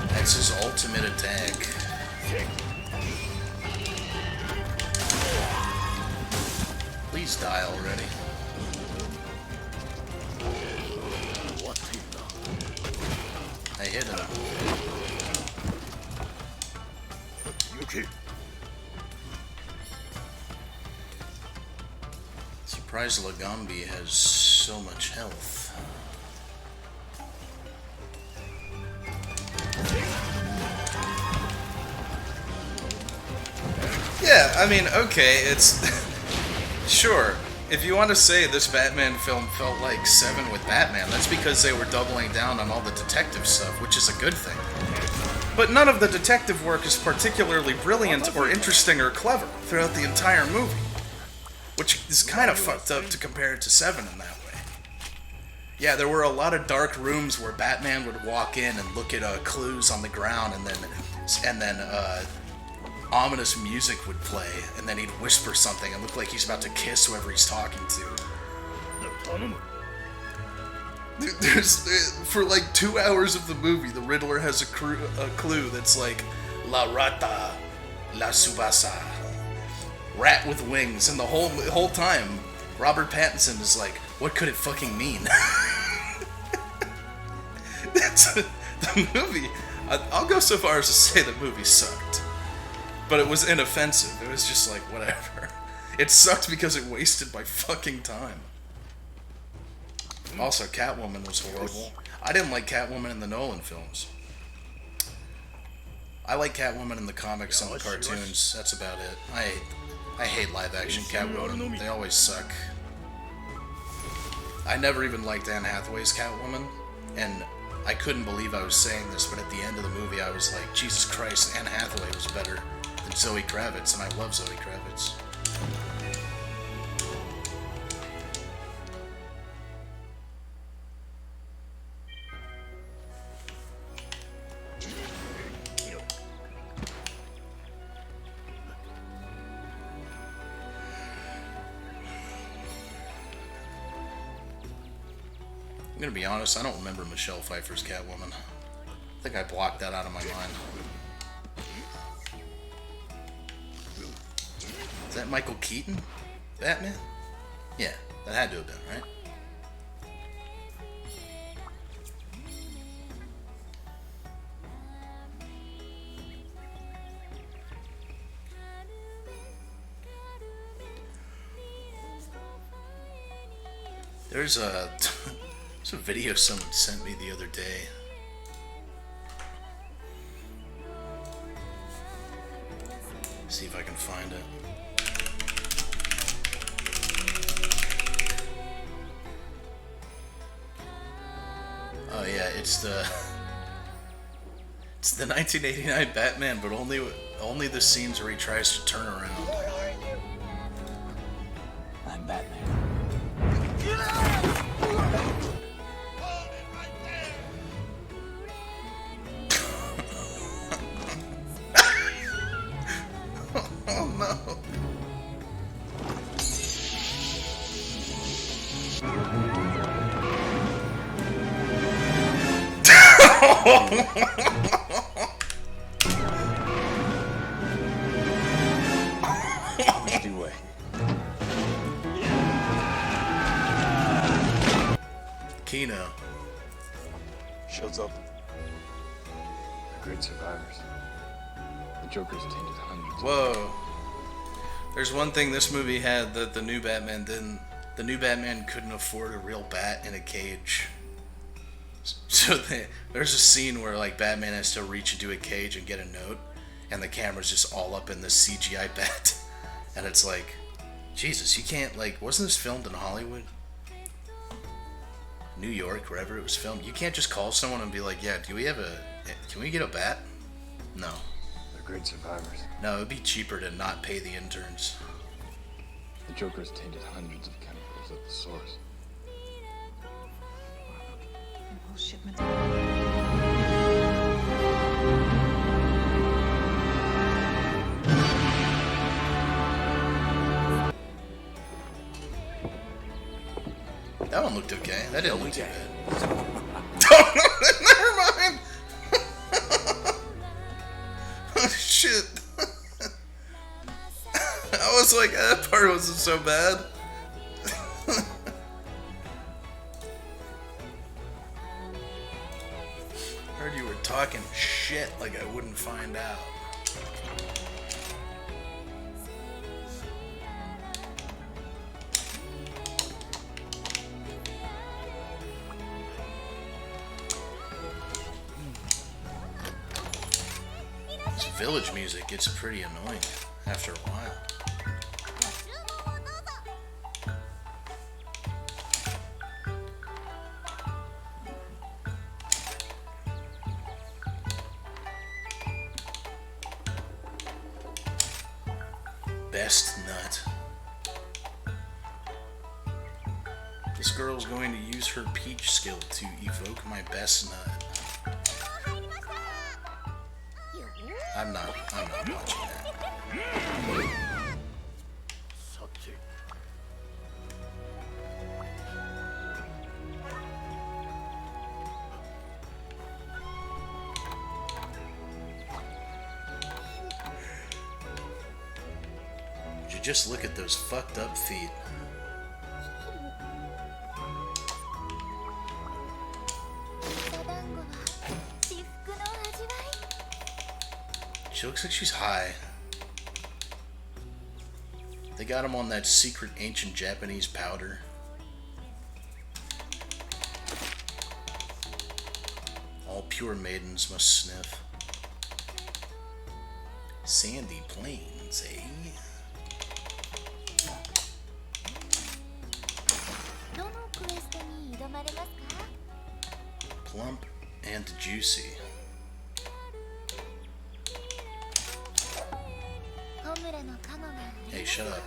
That's his ultimate attack. Please die already. I hit him. Surprised Lagambi has so much health. Yeah, I mean, okay, it's... Sure, if you want to say this Batman film felt like Seven with Batman, that's because they were doubling down on all the detective stuff, which is a good thing. But none of the detective work is particularly brilliant or interesting or clever throughout the entire movie. Which is kind of fucked up to compare it to Seven in that way. Yeah, there were a lot of dark rooms where Batman would walk in and look at clues on the ground, and then ominous music would play, and then he'd whisper something and look like he's about to kiss whoever he's talking to. For like 2 hours of the movie, the Riddler has a clue that's like La Rata, La Subasa, rat with wings, and the whole time, Robert Pattinson is like, what could it fucking mean? That's the movie. I'll go so far as to say the movie sucked. But it was inoffensive. It was just like, whatever. It sucked because it wasted my fucking time. Also, Catwoman was horrible. I didn't like Catwoman in the Nolan films. I like Catwoman in the comics and the cartoons. That's about it. I hate live-action Catwoman. They always suck. I never even liked Anne Hathaway's Catwoman, and I couldn't believe I was saying this, but at the end of the movie I was like, Jesus Christ, Anne Hathaway was better than Zoe Kravitz, and I love Zoe Kravitz. I'm gonna be honest, I don't remember Michelle Pfeiffer's Catwoman. I think I blocked that out of my mind. Is that Michael Keaton? Batman? Yeah, that had to have been, right? There's a video someone sent me the other day. See if I can find it. Oh yeah, it's the 1989 Batman, but only the scenes where he tries to turn around. I'm Batman. Oh no. Do way. Kino. Shields open. The great survivors. The Joker's tainted hundreds. Whoa. There's one thing this movie had that the new Batman didn't. The new Batman couldn't afford a real bat in a cage. So there's a scene where like Batman has to reach into a cage and get a note, and the camera's just all up in the CGI bat. And it's like, Jesus, you can't, like, wasn't this filmed in Hollywood? New York, wherever it was filmed. You can't just call someone and be like, yeah, can we get a bat? No. The great survivors. No, it would be cheaper to not pay the interns. The Joker's tainted hundreds of chemicals at the source. Shipment. That one looked okay. That didn't look too bad. Never mind. Oh, shit. I was like, that part wasn't so bad. Heard you were talking shit like I wouldn't find out. This village music gets pretty annoying after a while. Best nut. This girl's going to use her peach skill to evoke my best nut. I'm not watching that. Would you just look at those fucked up feet? She looks like she's high. They got him on that secret ancient Japanese powder. All pure maidens must sniff. Sandy plains, eh? Plump and juicy. Hey, shut up.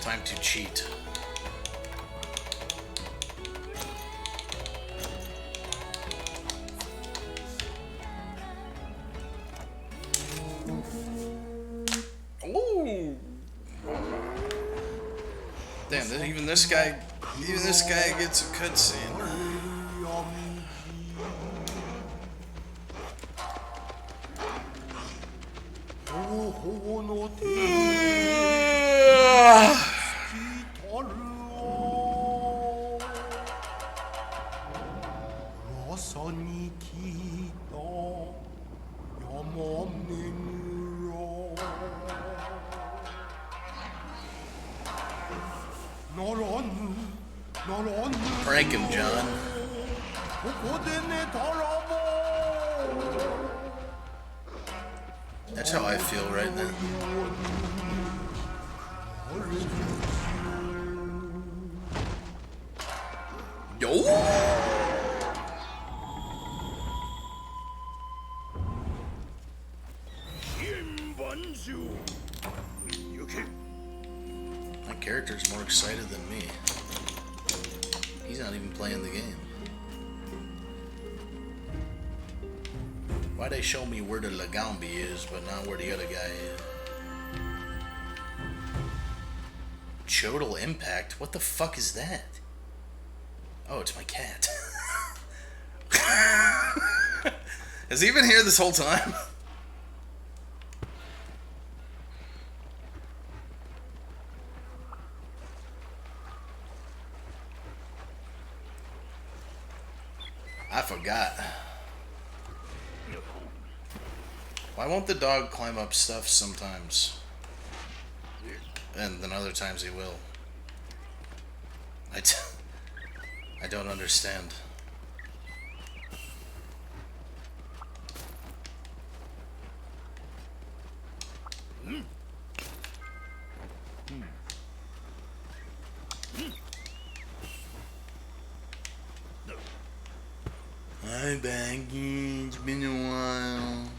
Time to cheat. Ooh. Damn, even this guy gets a cutscene. Prank him, John. That's how I feel right now. Yo! My character's more excited than me. He's not even playing the game. Why they show me where the Lagambi is, but not where the other guy is? Chodal impact? What the fuck is that? Oh, it's my cat. Has he been here this whole time? I forgot. Why won't the dog climb up stuff sometimes? And then other times he will. I don't understand. Hi, Baggy. It's been a while.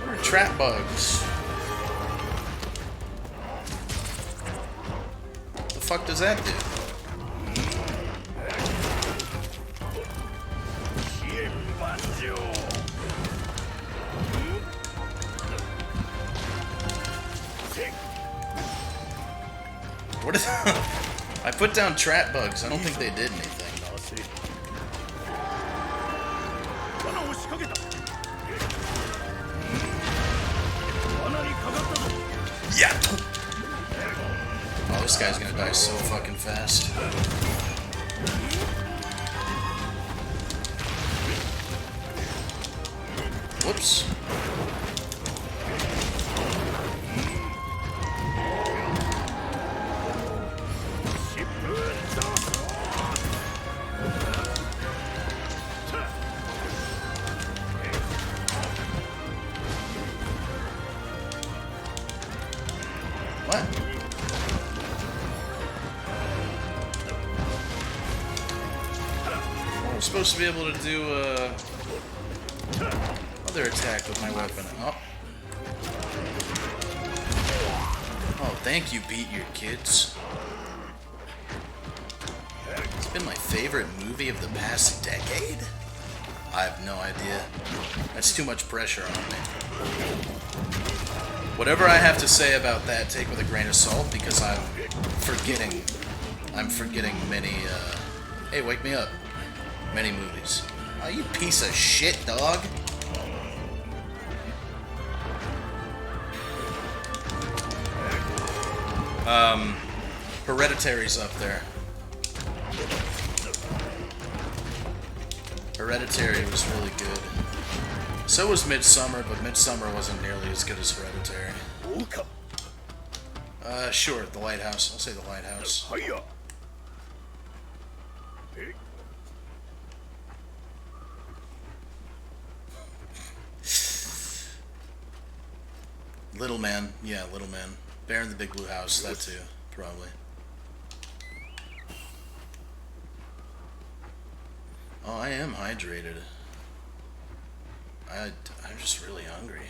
What are trap bugs? What the fuck does that do? What is I put down trap bugs. I don't think they did anything. Yeah. Oh, this guy's gonna die so fucking fast. Whoops. What? I'm supposed to be able to do other attack with my weapon. Oh. Oh, thank you, Beat Your Kids. It's been my favorite movie of the past decade. I have no idea. That's too much pressure on me. Whatever I have to say about that, take with a grain of salt, because I'm forgetting many, hey, wake me up. Many movies. Oh, you piece of shit, dog. Hereditary's up there. Hereditary was really good. So was Midsummer, but Midsummer wasn't nearly as good as Hereditary. Sure, The Lighthouse. I'll say The Lighthouse. Little Man. Yeah, Little Man. Bear in the Big Blue House. That too, probably. Oh, I am hydrated. I'm just really hungry.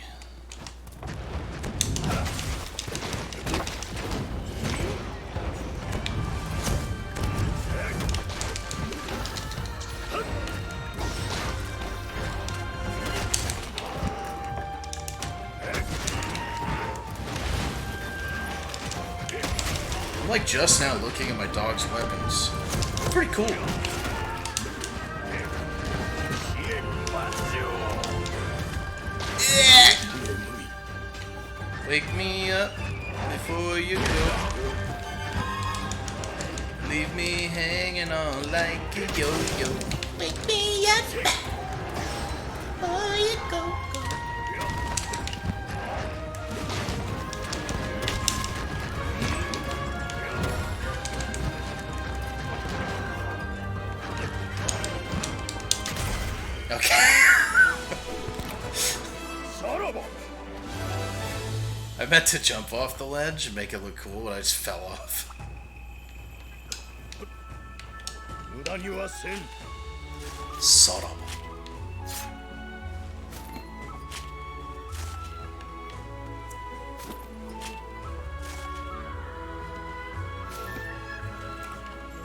I'm like just now looking at my dog's weapons. Pretty cool. Yeah. Wake me up before you go. Leave me hanging on like a yo-yo. Wake me up before you go. Okay. I meant to jump off the ledge and make it look cool, but I just fell off. Sodom.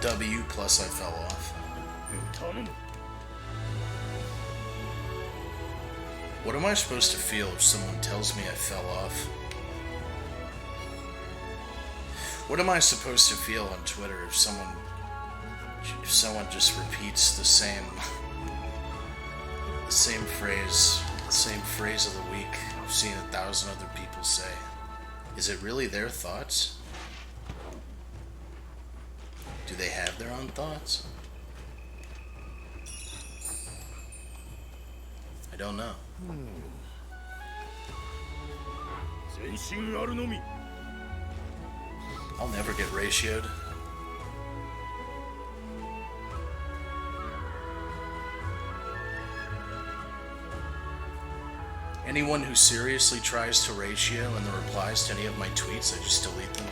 W plus I fell off. What am I supposed to feel if someone tells me I fell off? What am I supposed to feel on Twitter if someone just repeats the same phrase of the week I've seen 1,000 other people say? Is it really their thoughts? Do they have their own thoughts? I don't know. I'll never get ratioed. Anyone who seriously tries to ratio and then replies to any of my tweets, I just delete them.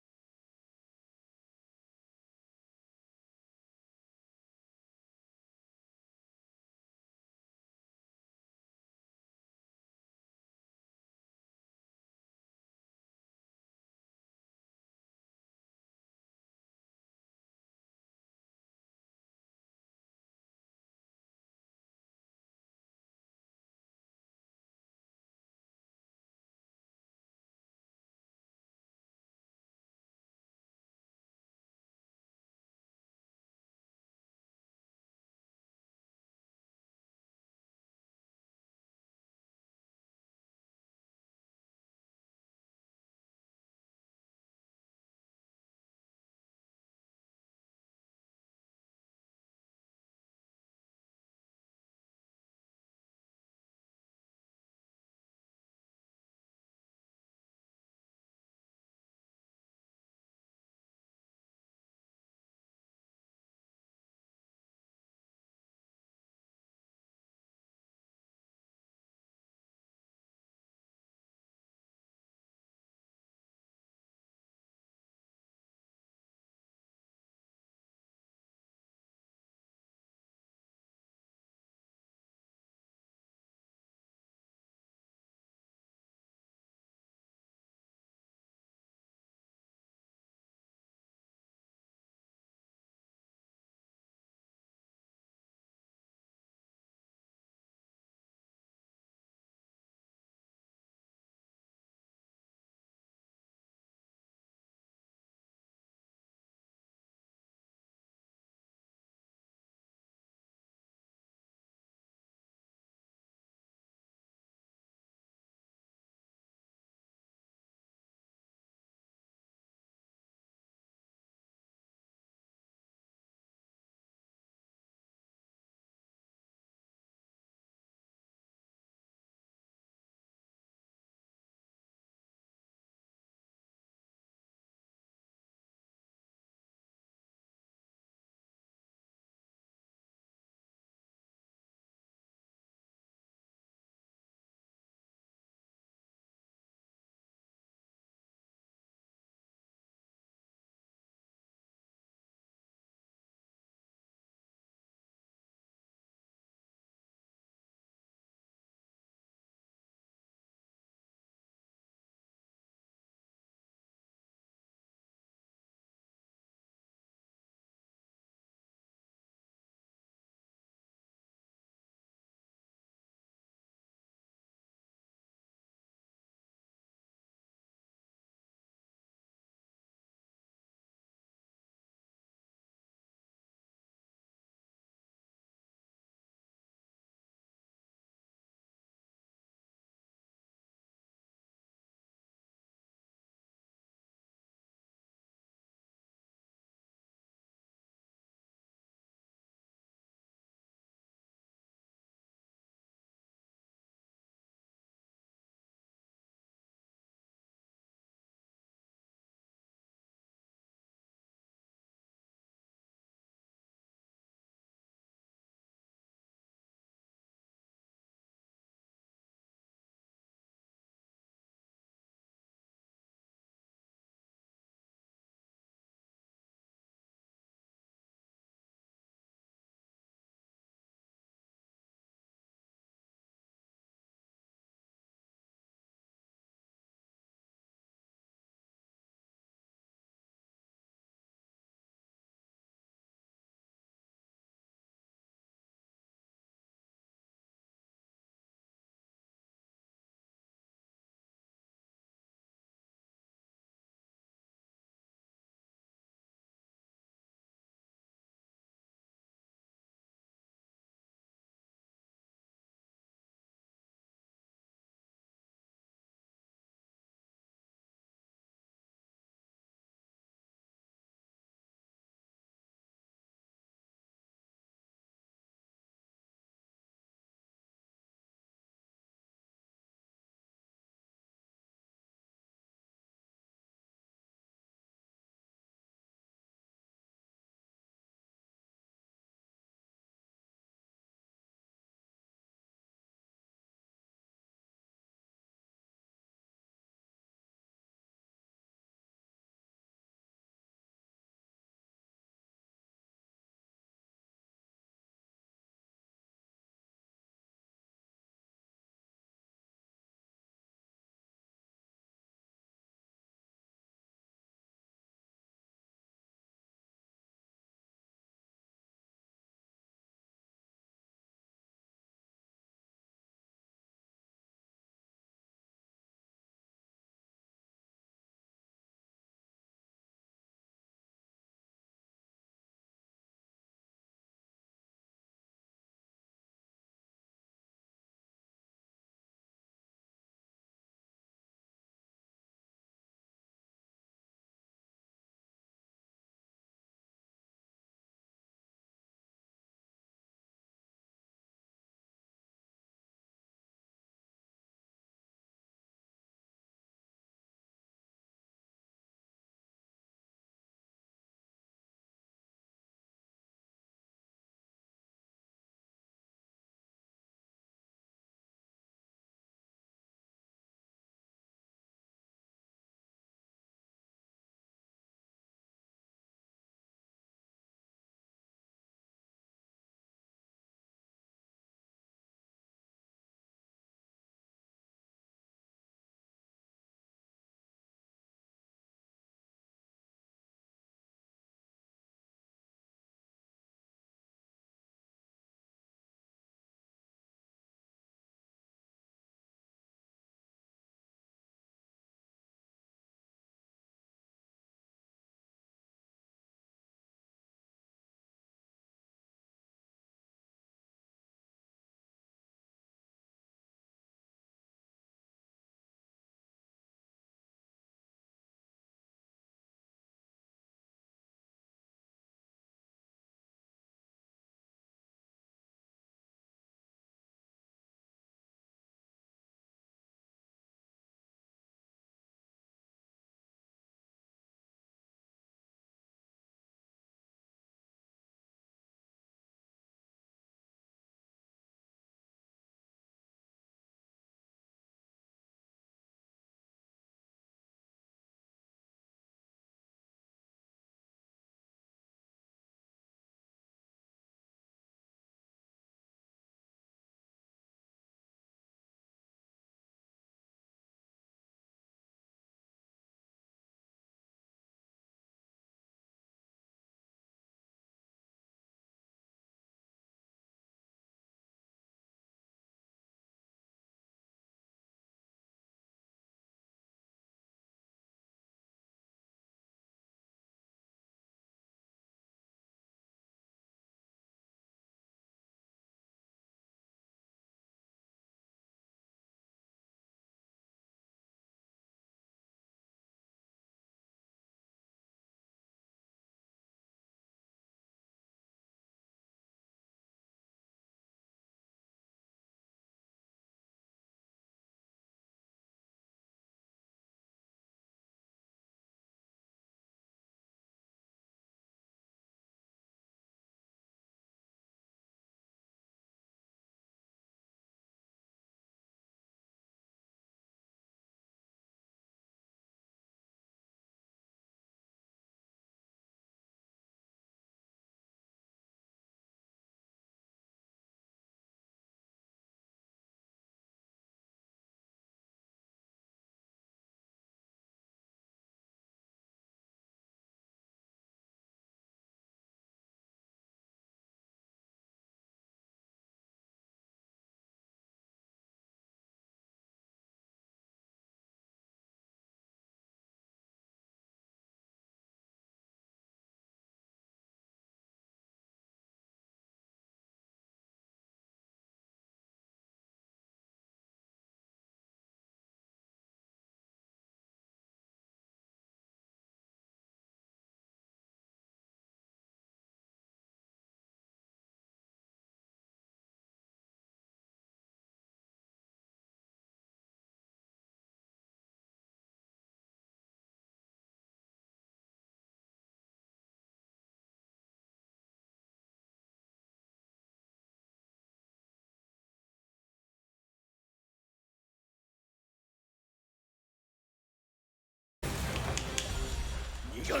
I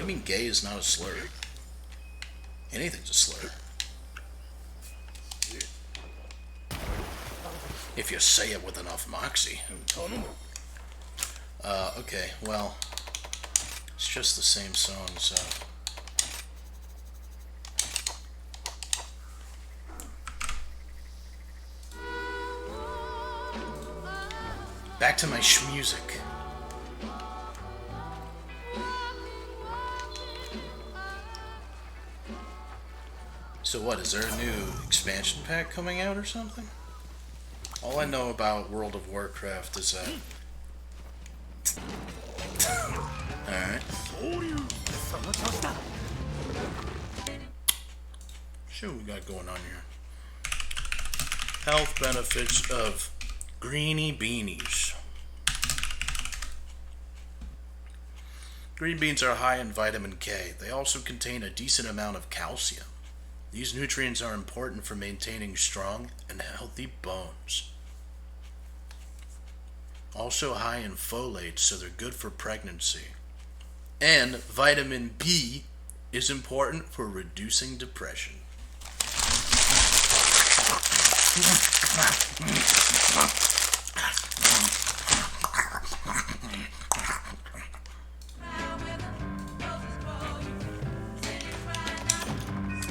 mean, gay is not a slur. Anything's a slur. If you say it with enough moxie. Okay, well, it's just the same song, so. Back to my schmusic. So what, is there a new expansion pack coming out or something? All I know about World of Warcraft is that... Alright. See what we got going on here. Health benefits of greeny beanies. Green beans are high in vitamin K. They also contain a decent amount of calcium. These nutrients are important for maintaining strong and healthy bones. Also high in folate, so they're good for pregnancy. And vitamin B is important for reducing depression.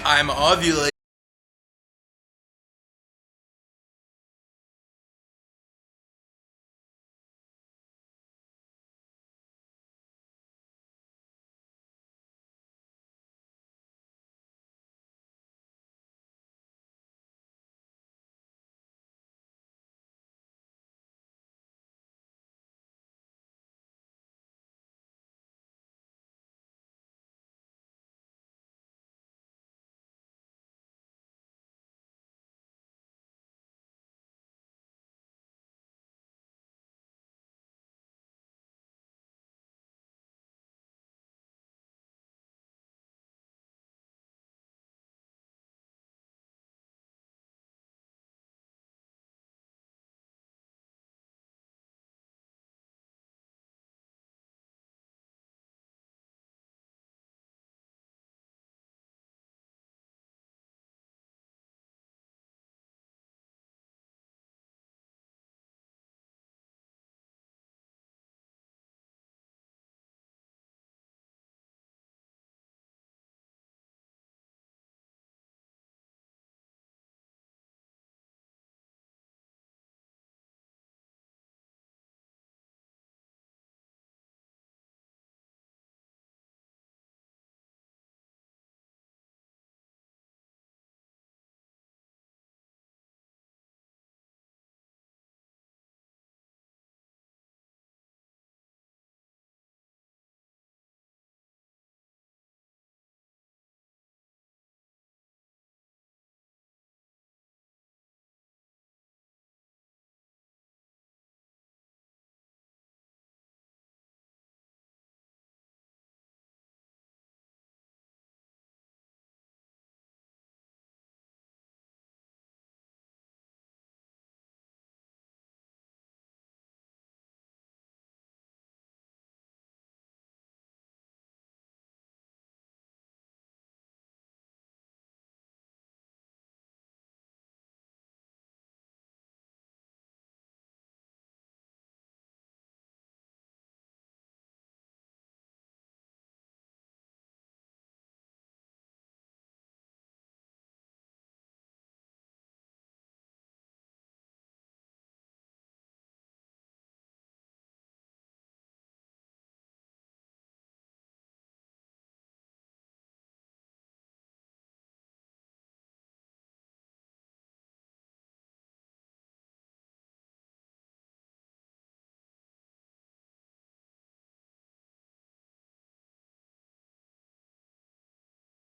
I'm ovulating.